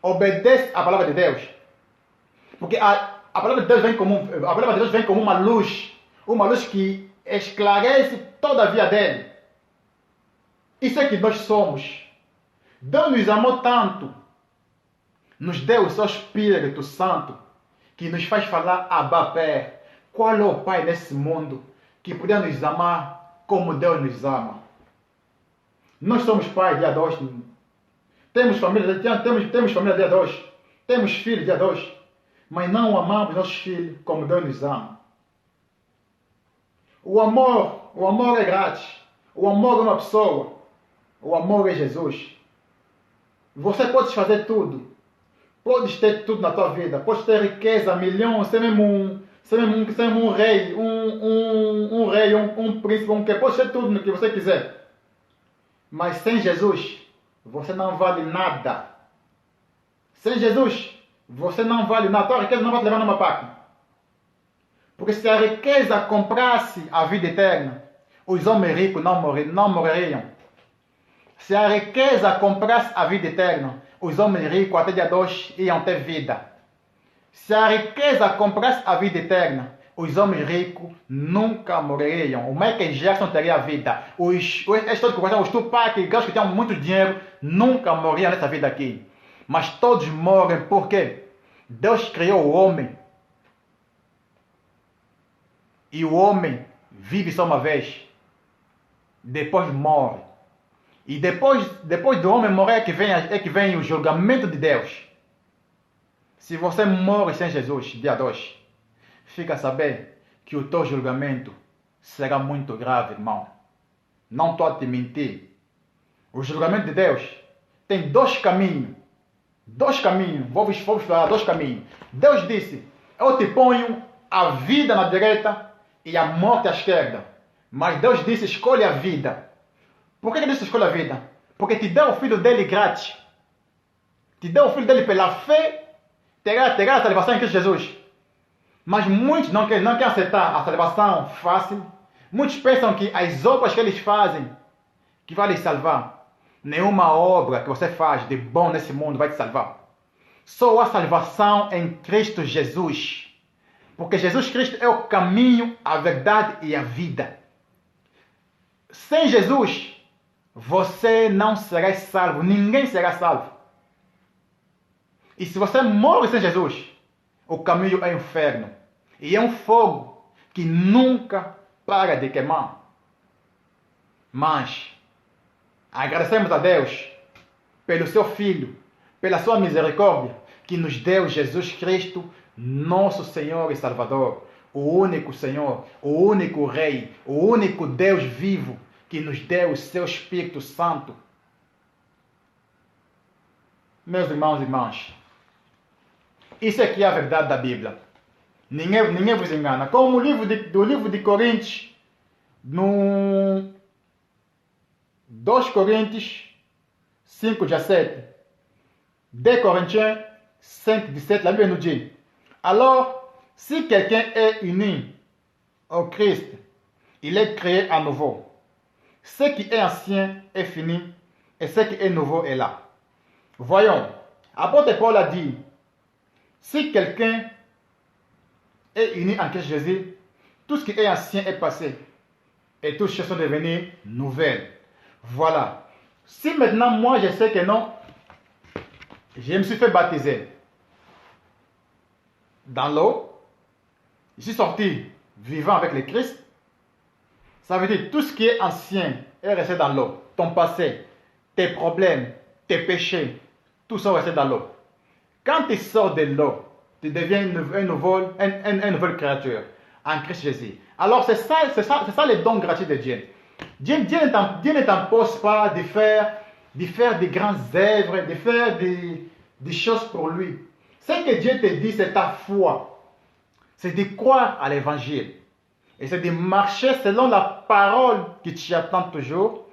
obedece à palavra de Deus. Porque a palavra de Deus vem como uma luz que esclarece toda a vida dele. Isso é que nós somos. Deus nos amou tanto, nos deu o seu Espírito Santo, que nos faz falar Abba Pai. Qual é o Pai nesse mundo que podia nos amar como Deus nos ama? Nós somos pais dia 2. Temos família dia 2. Temos filhos dia 2. Mas não amamos nossos filhos como Deus nos ama. O amor é grátis. O amor é uma pessoa. O amor é Jesus. Você pode fazer tudo. Podes ter tudo na tua vida. Podes ter riqueza, milhões, ser mesmo um rei, um príncipe, podes ter tudo no que você quiser. Mas sem Jesus, você não vale nada. Sem Jesus, você não vale nada. A tua riqueza não vai te levar numa parte. Porque se a riqueza comprasse a vida eterna, os homens ricos não morreriam. Se a riqueza comprasse a vida eterna, os homens ricos até dia 2 iam ter vida. Se a riqueza comprasse a vida eterna, os homens ricos nunca morreriam. O Michael Jackson teria vida. Os Tupac, os que tinham muito dinheiro, nunca morriam nessa vida aqui. Mas todos morrem porque Deus criou o homem. E o homem vive só uma vez. Depois morre. E depois do homem morrer é que vem o julgamento de Deus. Se você morre sem Jesus, dia 2, fica a saber que o teu julgamento será muito grave, irmão. Não estou a te mentir. O julgamento de Deus tem 2 caminhos. 2 caminhos. Vou falar 2 caminhos. Deus disse, eu te ponho a vida na direita e a morte à esquerda. Mas Deus disse, escolhe a vida. Por que Deus disse escolhe a vida? Porque te deu o filho dele grátis. Te deu o filho dele pela fé. Terá a salvação em Cristo Jesus. Mas muitos não querem aceitar a salvação fácil. Muitos pensam que as obras que eles fazem que vai lhes salvar. Nenhuma obra que você faz de bom nesse mundo vai te salvar. Só a salvação em Cristo Jesus. Porque Jesus Cristo é o caminho, a verdade e a vida. Sem Jesus, você não será salvo. Ninguém será salvo. E se você morre sem Jesus, o caminho é o inferno. E é um fogo que nunca para de queimar. Mas agradecemos a Deus pelo seu Filho, pela sua misericórdia, que nos deu Jesus Cristo, nosso Senhor e Salvador, o único Senhor, o único Rei, o único Deus vivo, que nos deu o seu Espírito Santo. Meus irmãos e irmãs, isso aqui é a verdade da Bíblia. Ninguém vos engana. Como do livro de Coríntios, no 2 Coríntios 5:17, 2 Corinthiens 5, 17, la Bible nous dit, alors, si quelqu'un est uni au Christ, il est créé à nouveau. Ce qui est ancien est fini et ce qui est nouveau est là. Voyons, apôtre Paul a dit, si quelqu'un est uni en Christ Jésus, tout ce qui est ancien est passé et toutes choses sont devenues nouvelles. Voilà. Si maintenant moi je sais que non, je me suis fait baptiser dans l'eau, je suis sorti vivant avec le Christ, ça veut dire tout ce qui est ancien est resté dans l'eau. Ton passé, tes problèmes, tes péchés, tout ça est resté dans l'eau. Quand tu sors de l'eau, tu deviens une nouvelle créature en Christ Jésus. Alors c'est ça les dons gratuits de Dieu. Dieu ne t'impose pas de faire des grandes œuvres, de faire des choses pour lui. Ce que Dieu te dit, c'est ta foi. C'est de croire à l'évangile. Et c'est de marcher selon la parole qui t'y attend toujours.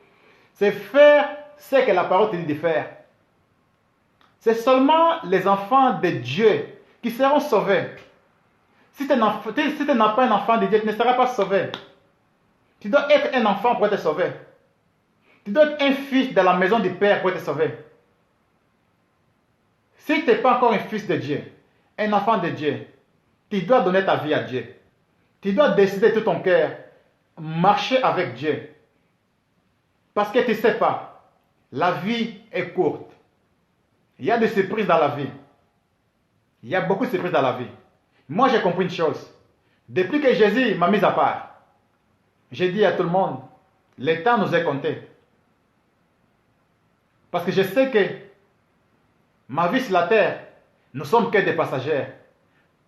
C'est faire ce que la parole te dit de faire. C'est seulement les enfants de Dieu qui seront sauvés. Si tu n'as pas un enfant de Dieu, tu ne seras pas sauvé. Tu dois être un enfant pour être sauvé. Tu dois être un fils de la maison du Père pour être sauvé. Si tu n'es pas encore un fils de Dieu, un enfant de Dieu, tu dois donner ta vie à Dieu. Tu dois décider de tout ton cœur, marcher avec Dieu. Parce que tu ne sais pas, la vie est courte. Il y a des surprises dans la vie. Il y a beaucoup de surprises dans la vie. Moi, j'ai compris une chose. Depuis que Jésus m'a mis à part, j'ai dit à tout le monde, le temps nous est compté. Parce que je sais que ma vie sur la terre, nous sommes que des passagers.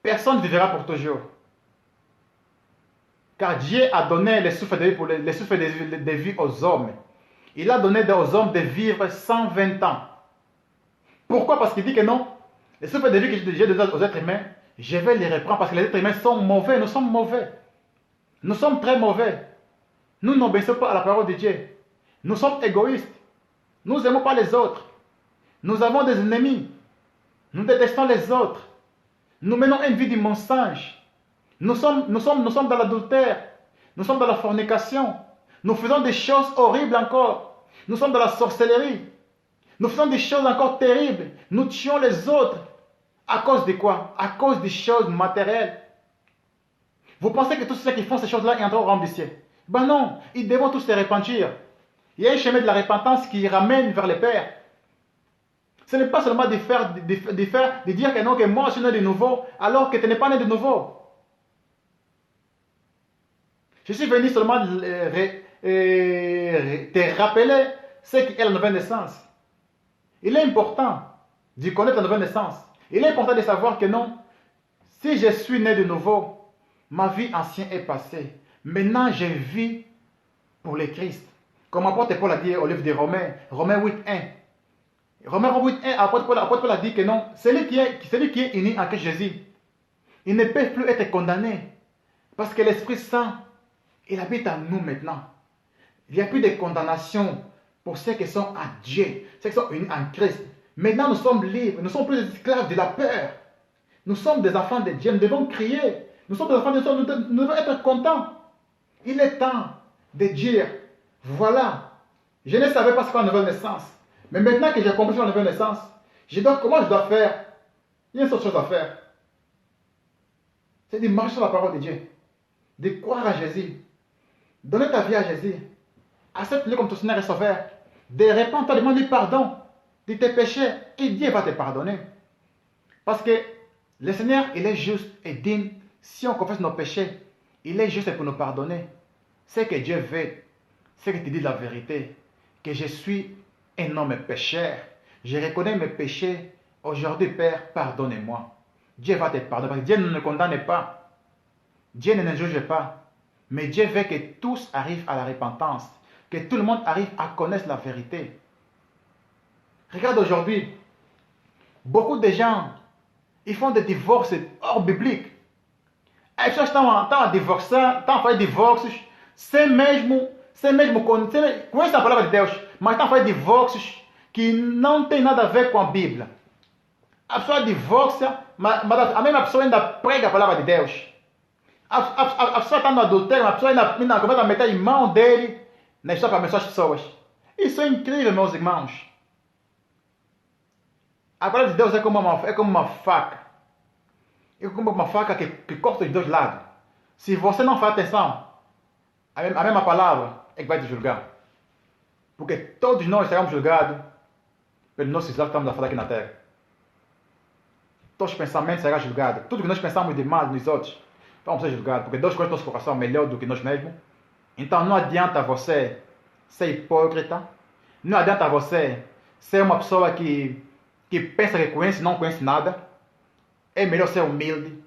Personne ne vivra pour toujours. Car Dieu a donné le souffle de vie aux hommes. Il a donné aux hommes de vivre 120 ans. Pourquoi? Parce qu'il dit que non. Le souffle de vie que Dieu donne aux êtres humains, je vais les reprendre parce que les êtres humains sont mauvais. Nous sommes mauvais. Nous sommes très mauvais. Nous n'obéissons pas à la parole de Dieu. Nous sommes égoïstes. Nous n'aimons pas les autres. Nous avons des ennemis. Nous détestons les autres. Nous menons une vie de mensonge. Nous sommes dans l'adultère. Nous sommes dans la fornication. Nous faisons des choses horribles encore. Nous sommes dans la sorcellerie. Nous faisons des choses encore terribles. Nous tuons les autres. À cause de quoi? À cause des choses matérielles. Vous pensez que tous ceux qui font ces choses-là entreront au royaume du ciel? Ben non, ils devront tous se repentir. Il y a un chemin de la repentance qui ramène vers le Père. Ce n'est pas seulement de dire que non, que moi je suis né de nouveau, alors que tu n'es pas né de nouveau. Je suis venu seulement te rappeler ce qu'est la nouvelle naissance. Il est important de connaître la nouvelle naissance. Il est important de savoir que non, si je suis né de nouveau, ma vie ancienne est passée. Maintenant, je vis pour le Christ. Comme apôtre Paul a dit au livre de Romains, Romains 8, 1. Romains 8, 1, apôtre Paul a dit que non, celui qui est uni en Christ Jésus, il ne peut plus être condamné. Parce que l'Esprit Saint, il habite en nous maintenant. Il n'y a plus de condamnation pour ceux qui sont à Dieu, ceux qui sont unis en Christ. Maintenant, nous sommes libres, nous ne sommes plus des esclaves de la peur. Nous sommes des enfants de Dieu, nous devons crier. Nous sommes des enfants de Dieu, nous devons être contents. Il est temps de dire, voilà, je ne savais pas ce qu'est la nouvelle naissance. Mais maintenant que j'ai compris la nouvelle naissance, comment je dois faire? Il y a une seule chose à faire. C'est de marcher sur la parole de Dieu. De croire à Jésus. Donner ta vie à Jésus. Accepte-le comme ton Seigneur et Sauveur. De répandre, de demander pardon de tes péchés. Et Dieu va te pardonner. Parce que le Seigneur, il est juste et digne. Si on confesse nos péchés, il est juste pour nous pardonner. C'est que Dieu veut. C'est que tu dis la vérité. Que je suis un homme pécheur. Je reconnais mes péchés. Aujourd'hui, Père, pardonnez-moi. Dieu va te pardonner. Parce que Dieu ne nous condamne pas. Dieu ne nous juge pas. Mais Dieu veut que tous arrivent à la repentance. Que tout le monde arrive à connaître la vérité. Regarde aujourd'hui. Beaucoup de gens, ils font des divorces hors bibliques. As pessoas estão a divorçar, estão a fazer divórcios, sem mesmo conhecer a palavra de Deus, mas estão a fazer divórcios que não tem nada a ver com a Bíblia. A pessoa divorcia, mas a mesma pessoa ainda prega a palavra de Deus. A pessoa está no adultério, a pessoa ainda começa a meter em mão dele na história para abençoar as pessoas. Isso é incrível, meus irmãos. A palavra de Deus é como uma faca. É como uma faca que corta os dois lados. Se você não faz atenção, a mesma palavra é que vai te julgar. Porque todos nós seremos julgados pelos nossos atos que estamos a falar aqui na terra. Todos os pensamentos serão julgados. Tudo que nós pensamos de mal nos outros, vamos ser julgados. Porque Deus conhece nosso coração melhor do que nós mesmos. Então não adianta você ser hipócrita. Não adianta você ser uma pessoa que pensa que conhece e não conhece nada. É melhor ser humilde.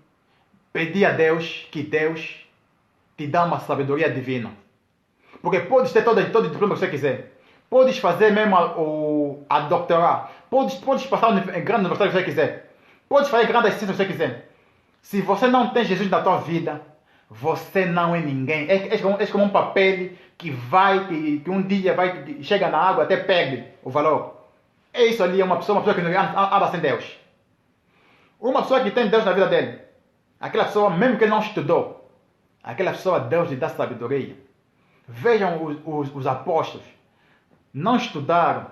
Pedir a Deus que Deus te dá uma sabedoria divina. Porque podes ter todo o diploma que você quiser. Podes fazer mesmo a doutorado. Podes passar em grande universidade que você quiser. Podes fazer grandes ciências que você quiser. Se você não tem Jesus na tua vida, você não é ninguém. É como um papel que um dia chega na água até perde o valor. É isso ali, uma pessoa que anda sem Deus. Uma pessoa que tem Deus na vida dele. Aquela pessoa, mesmo que ele não estudou, aquela pessoa, Deus lhe dá sabedoria. Vejam os apóstolos. Não estudaram,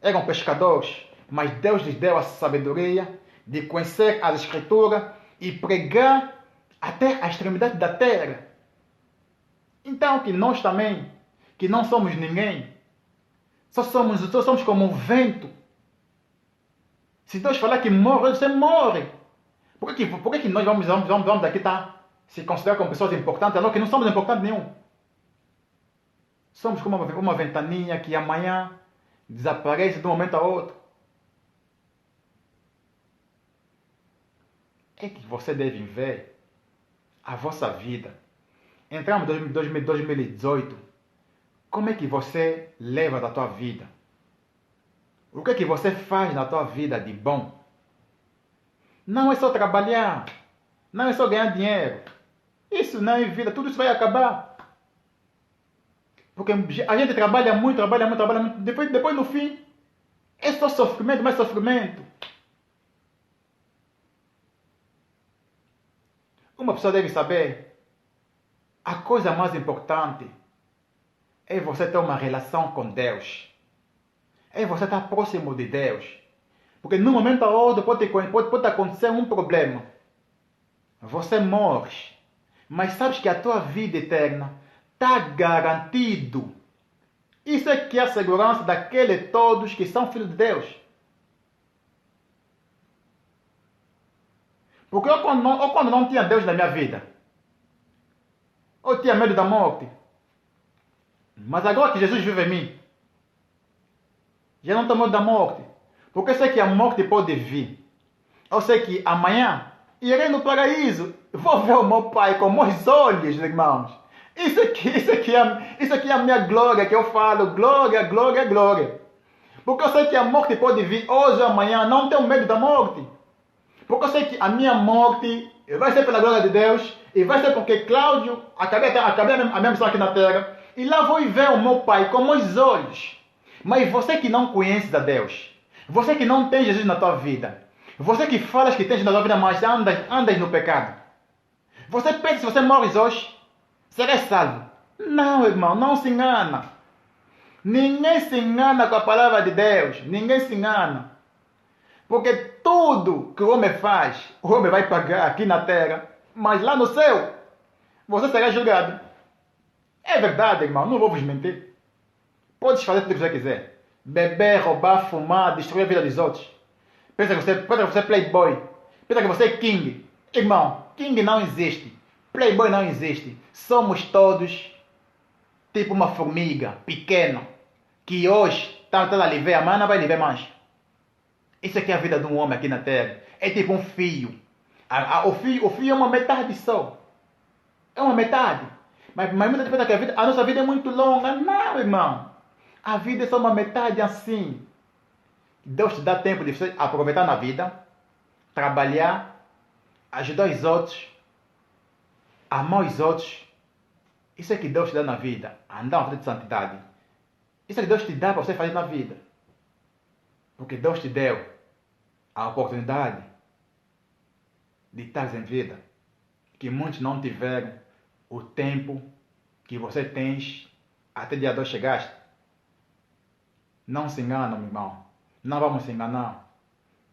eram pescadores, mas Deus lhes deu a sabedoria de conhecer as Escrituras e pregar até a extremidade da terra. Então que nós também, que não somos ninguém, só somos como um vento. Se Deus falar que morre, você morre. Por que nós vamos daqui se considerar como pessoas importantes, não que não somos importantes nenhum? Somos como uma ventaninha que amanhã desaparece de um momento a outro. É que você deve ver a vossa vida. Entramos em 2018. Como é que você leva da tua vida? O que é que você faz na tua vida de bom? Não é só trabalhar. Não é só ganhar dinheiro. Isso não é vida. Tudo isso vai acabar. Porque a gente trabalha muito. Depois no fim, é só sofrimento, mais sofrimento. Uma pessoa deve saber, a coisa mais importante é você ter uma relação com Deus. É você estar próximo de Deus. Porque no momento a outro pode acontecer um problema. Você morre. Mas sabes que a tua vida eterna está garantido. Isso é que é a segurança daqueles todos que são filhos de Deus. Porque eu quando não tinha Deus na minha vida, eu tinha medo da morte. Mas agora que Jesus vive em mim, já não tenho medo da morte. Porque eu sei que a morte pode vir. Eu sei que amanhã irei no paraíso. Vou ver o meu Pai com meus olhos, irmãos. Isso aqui é a minha glória que eu falo. Glória, glória, glória. Porque eu sei que a morte pode vir hoje ou amanhã. Não tenho medo da morte. Porque eu sei que a minha morte vai ser pela glória de Deus. E vai ser porque Cláudio acabei a minha missão aqui na terra. E lá vou ver o meu Pai com meus olhos. Mas você que não conhece a Deus, você que não tem Jesus na tua vida, você que falas que tens na tua vida, mas andas no pecado, você pensa que se você morres hoje, será salvo? Não, irmão, não se engana. Ninguém se engana com a palavra de Deus. Ninguém se engana. Porque tudo que o homem faz, o homem vai pagar aqui na terra, mas lá no céu, você será julgado. É verdade, irmão, não vou vos mentir. Podes fazer tudo o que você quiser. Beber, roubar, fumar, destruir a vida dos outros. Pensa que você é playboy. Pensa que você é king. Irmão, king não existe. Playboy não existe. Somos todos tipo uma formiga pequena que hoje está a lhe ver, amanhã não vai lhe ver mais. Isso aqui é a vida de um homem aqui na terra. É tipo um fio. O fio é uma metade só. É uma metade. Mas muita gente pensa que a nossa vida é muito longa. Não, irmão. A vida é só uma metade assim. Deus te dá tempo de você aproveitar na vida, trabalhar, ajudar os outros, amar os outros. Isso é que Deus te dá na vida. Andar uma vida de santidade. Isso é que Deus te dá para você fazer na vida. Porque Deus te deu a oportunidade de estar em vida, que muitos não tiveram o tempo que você tens até dia 2 chegaste. Não se enganam, meu irmão. Não vamos se enganar.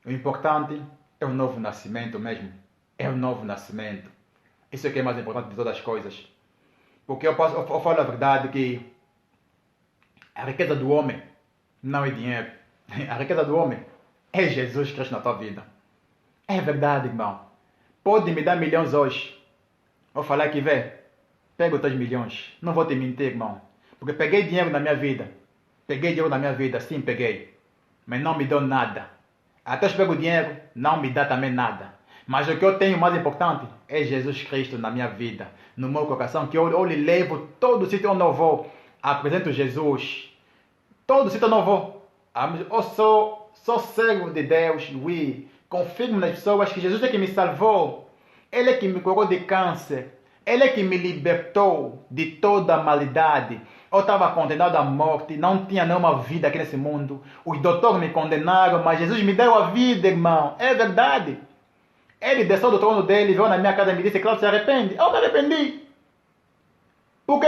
O importante é o novo nascimento mesmo. É o novo nascimento. Isso é que é mais importante de todas as coisas. Porque eu falo a verdade que a riqueza do homem não é dinheiro. A riqueza do homem é Jesus Cristo na tua vida. É verdade, irmão. Pode me dar milhões hoje. Vou falar que, pega os teus milhões. Não vou te mentir, irmão. Porque peguei dinheiro na minha vida. Peguei dinheiro na minha vida, sim, peguei. Mas não me deu nada. Até eu pego dinheiro, não me dá também nada. Mas o que eu tenho mais importante é Jesus Cristo na minha vida, no meu coração, que eu lhe levo todo sítio onde eu vou. Apresento Jesus. Todo sítio onde eu vou. Eu sou servo de Deus, oui. Confirmo nas pessoas que Jesus é que me salvou. Ele é que me curou de câncer. Ele é que me libertou de toda a maldade. Eu estava condenado à morte, não tinha nenhuma vida aqui nesse mundo. Os doutores me condenaram, mas Jesus me deu a vida, irmão. É verdade. Ele desceu do trono dele, veio na minha casa e me disse, claro, se arrepende. Eu me arrependi. Porque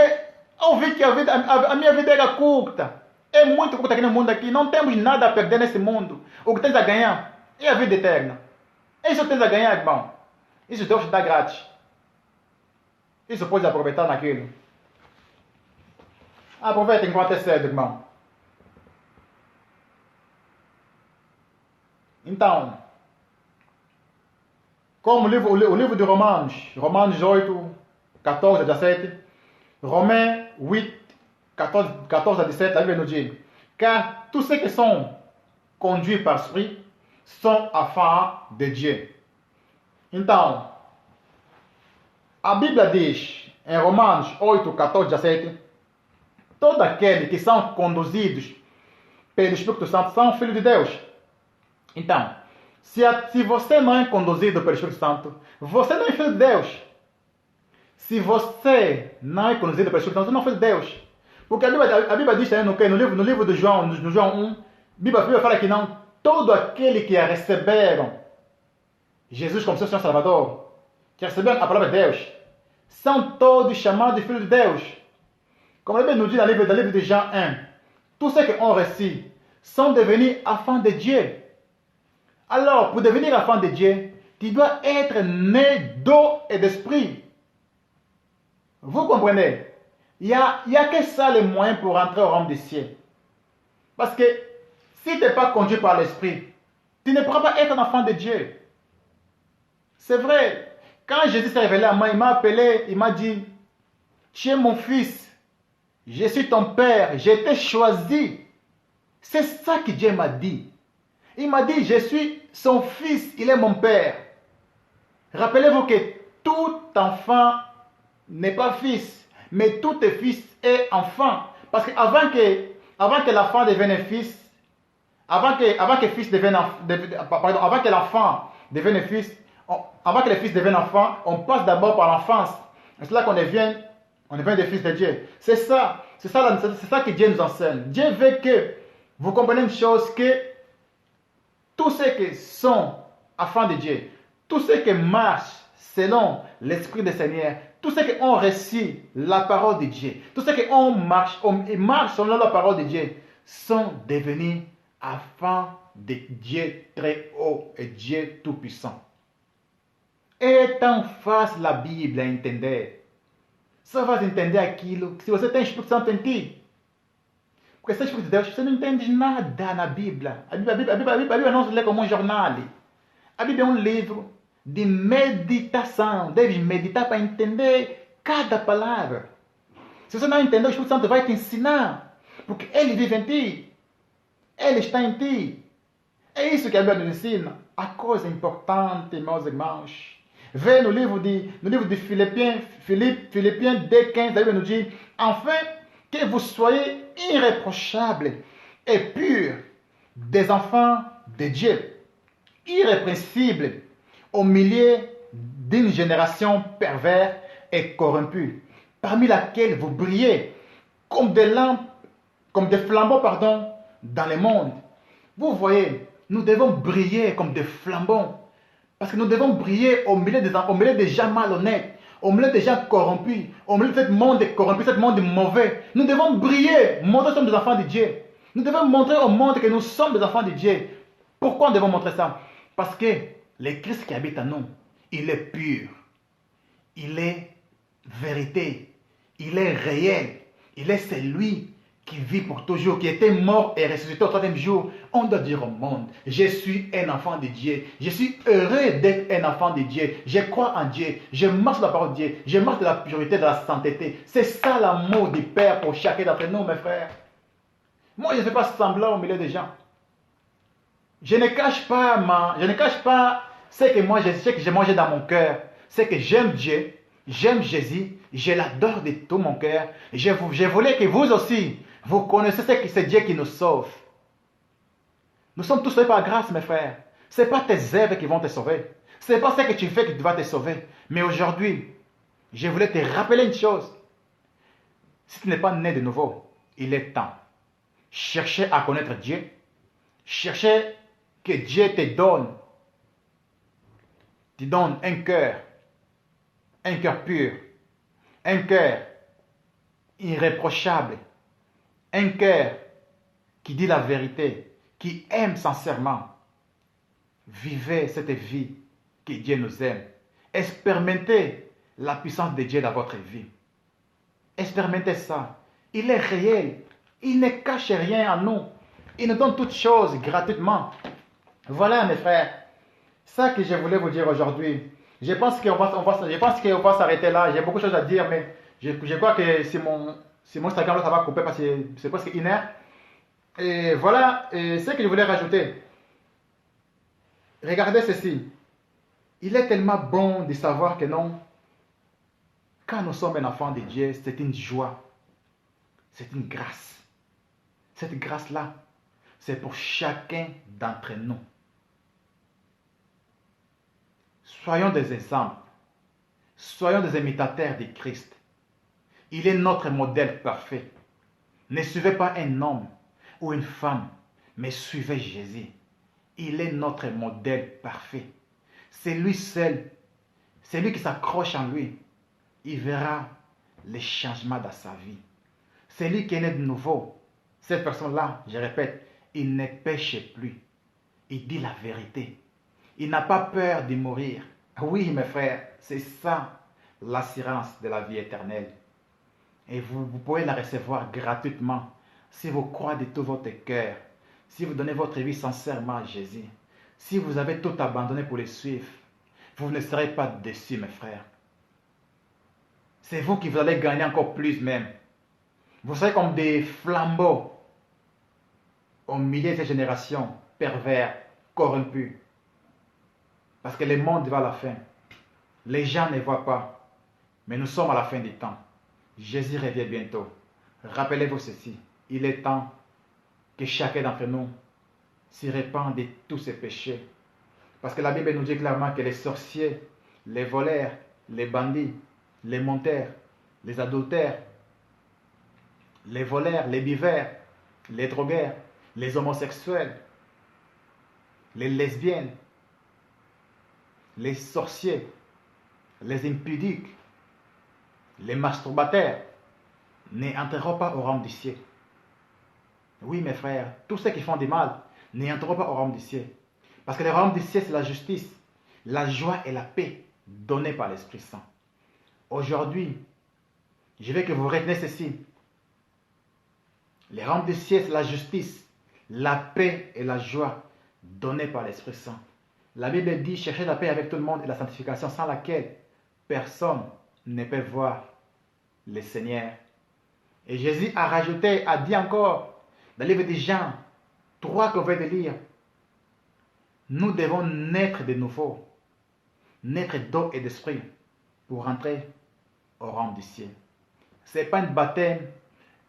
eu vi que a minha vida era curta. É muito curta aqui no mundo aqui. Não temos nada a perder nesse mundo. O que tens a ganhar é a vida eterna. É isso que tens a ganhar, irmão. Isso Deus te dá grátis. Isso pode aproveitar naquilo. Aproveita enquanto é cedo, irmão. Então, como o livro de Romanos 8, 14 a 17, Romains 8, 14 a 17, a Bíblia nous dit, car tous ceux qui sont conduits par l'Esprit sont enfants de Dieu. Então, a Bíblia diz, em Romanos 8, 14 a 17, todos aqueles que são conduzidos pelo Espírito Santo são filhos de Deus. Então, se você não é conduzido pelo Espírito Santo, você não é filho de Deus. Se você não é conduzido pelo Espírito Santo, você não é filho de Deus. Porque a Bíblia diz também no livro de João, no João 1, a Bíblia fala que não, todo aquele que a receberam, Jesus como seu Senhor Salvador, que receberam a palavra de Deus, são todos chamados de filhos de Deus. Comme la Bible nous dit dans le livre de Jean 1, tous ceux qui ont reçu sont devenus enfants de Dieu. Alors, pour devenir enfant de Dieu, tu dois être né d'eau et d'esprit. Vous comprenez? Il n'y a que ça le moyen pour entrer au royaume des cieux. Parce que si tu n'es pas conduit par l'esprit, tu ne pourras pas être un enfant de Dieu. C'est vrai. Quand Jésus s'est révélé à moi, il m'a appelé, il m'a dit, tu es mon fils. Je suis ton père, j'ai été choisi. C'est ça que Dieu m'a dit. Il m'a dit, je suis son fils, il est mon père. Rappelez-vous que tout enfant n'est pas fils, mais tout est fils et enfant. Parce qu'avant que l'enfant devienne un fils, avant que l'enfant devienne fils, avant que le fils devienne enfant, on passe d'abord par l'enfance. C'est là qu'on devient des fils de Dieu. C'est ça que Dieu nous enseigne. Dieu veut que vous compreniez une chose, que tous ceux qui sont enfants de Dieu, tous ceux qui marchent selon l'Esprit du Seigneur, tous ceux qui ont reçu la parole de Dieu, tous ceux qui marchent selon la parole de Dieu, sont devenus enfants de Dieu très haut et Dieu tout-puissant. É tão fácil a Bíblia entender. Só vai entender aquilo que se você tem o Espírito Santo em ti. Porque se é o Espírito de Deus, você não entende nada na Bíblia. A Bíblia não se lê como um jornal. A Bíblia é um livro de meditação. Deves meditar para entender cada palavra. Se você não entender, o Espírito Santo vai te ensinar. Porque Ele vive em ti. Ele está em ti. É isso que a Bíblia nos ensina. A coisa importante, meus irmãos. Vê no livro de Philippiens 2,15, a Bíblia nous dit, enfin, que vous soyez irréprochables et purs, des enfants de Dieu, irrépréhensibles au milieu d'une génération perverse et corrompue, parmi laquelle vous brillez comme des flambeaux, dans le monde. Vous voyez, Nous devons briller comme des flambeaux. Parce que nous devons briller au milieu des gens malhonnêtes, au milieu des gens corrompus, au milieu de ce monde corrompu, ce monde mauvais. Nous devons briller, montrer que nous sommes des enfants de Dieu. Nous devons montrer au monde que nous sommes des enfants de Dieu. Pourquoi nous devons montrer ça? Parce que le Christ qui habite en nous, il est pur, il est vérité, il est réel, il est celui qui vit pour toujours, qui était mort et ressuscité au troisième jour. On doit dire au monde, je suis un enfant de Dieu, je suis heureux d'être un enfant de Dieu, je crois en Dieu, je marche dans la parole de Dieu, je marche dans la pureté, dans la sainteté. C'est ça l'amour du Père pour chacun d'entre nous, mes frères. Moi, je ne fais pas semblant au milieu des gens. Je ne cache pas ce que moi, ce que j'ai mangé dans mon cœur. C'est que j'aime Dieu, j'aime Jésus, je l'adore de tout mon cœur. Je voulais que vous aussi, vous connaissez que c'est Dieu qui nous sauve. Nous sommes tous sauvés par grâce, mes frères. Ce n'est pas tes œuvres qui vont te sauver. Ce n'est pas ce que tu fais qui va te sauver. Mais aujourd'hui, je voulais te rappeler une chose. Si tu n'es pas né de nouveau, il est temps. Cherchez à connaître Dieu. Cherchez que Dieu te donne un cœur pur, un cœur irréprochable, un cœur qui dit la vérité, qui aime sincèrement. Vivez cette vie que Dieu nous aime. Expérimentez la puissance de Dieu dans votre vie. Expérimentez ça. Il est réel. Il ne cache rien à nous. Il nous donne toutes choses gratuitement. Voilà, mes frères. Ça que je voulais vous dire aujourd'hui. Je pense qu'on va s'arrêter là. J'ai beaucoup de choses à dire, mais je crois que si mon Instagram, là, ça va couper parce que c'est presque 1 heure. Et voilà ce que je voulais rajouter. Regardez ceci. Il est tellement bon de savoir que non, quand nous sommes un enfant de Dieu, c'est une joie. C'est une grâce. Cette grâce-là, c'est pour chacun d'entre nous. Soyons des exemples. Soyons des imitateurs de Christ. Il est notre modèle parfait. Ne suivez pas un homme ou une femme, mais suivez Jésus. Il est notre modèle parfait. C'est lui seul. C'est lui qui s'accroche en lui. Il verra les changements dans sa vie. C'est lui qui est né de nouveau. Cette personne-là, je répète, il ne pêche plus. Il dit la vérité. Il n'a pas peur de mourir. Oui, mes frères, c'est ça l'assurance de la vie éternelle. Et vous pouvez la recevoir gratuitement si vous croyez de tout votre cœur, si vous donnez votre vie sincèrement à Jésus, si vous avez tout abandonné pour le suivre. Vous ne serez pas déçus, mes frères. C'est vous qui vous allez gagner encore plus même. Vous serez comme des flambeaux au milieu de cette génération pervers, corrompus. Parce que le monde va à la fin. Les gens ne voient pas. Mais nous sommes à la fin du temps. Jésus revient bientôt. Rappelez-vous ceci. Il est temps que chacun d'entre nous se répande de tous ses péchés. Parce que la Bible nous dit clairement que les sorciers, les voleurs, les bandits, les menteurs, les adultères, les voleurs, les buveurs, les drogueurs, les homosexuels, les lesbiennes, les sorciers, les impudiques, les masturbateurs n'entreront pas au royaume du ciel. Oui, mes frères, tous ceux qui font du mal n'entreront pas au royaume du ciel. Parce que le royaume du ciel, c'est la justice, la joie et la paix donnée par l'Esprit Saint. Aujourd'hui, je veux que vous reteniez ceci. Le royaume du ciel, c'est la justice, la paix et la joie donnée par l'Esprit Saint. La Bible dit, cherchez la paix avec tout le monde et la sanctification sans laquelle personne ne peut voir le Seigneur. Et Jésus a rajouté, a dit encore, dans le livre de Jean 3 qu'on vient de lire, nous devons naître de nouveau, naître d'eau et d'esprit pour entrer au royaume du ciel. Ce n'est pas un baptême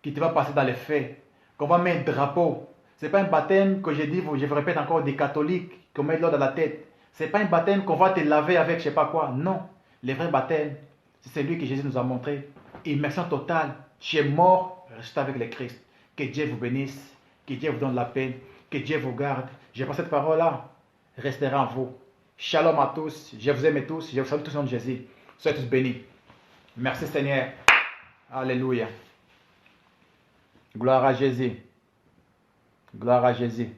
qui te va passer dans les faits, qu'on va mettre un drapeau. Ce n'est pas un baptême que je vous répète encore, des catholiques qu'on met l'eau dans la tête. Ce n'est pas un baptême qu'on va te laver avec je ne sais pas quoi. Non, le vrai baptême, c'est celui que Jésus nous a montré. Immersion totale. Tu es mort, reste avec le Christ. Que Dieu vous bénisse, que Dieu vous donne la paix, Que Dieu vous garde. Je pense que cette parole-là restera en vous. Shalom à tous. Je vous aime tous. Je vous salue tous au nom de Jésus. Soyez tous bénis. Merci Seigneur. Alléluia. Gloire à Jésus. Gloire à Jésus.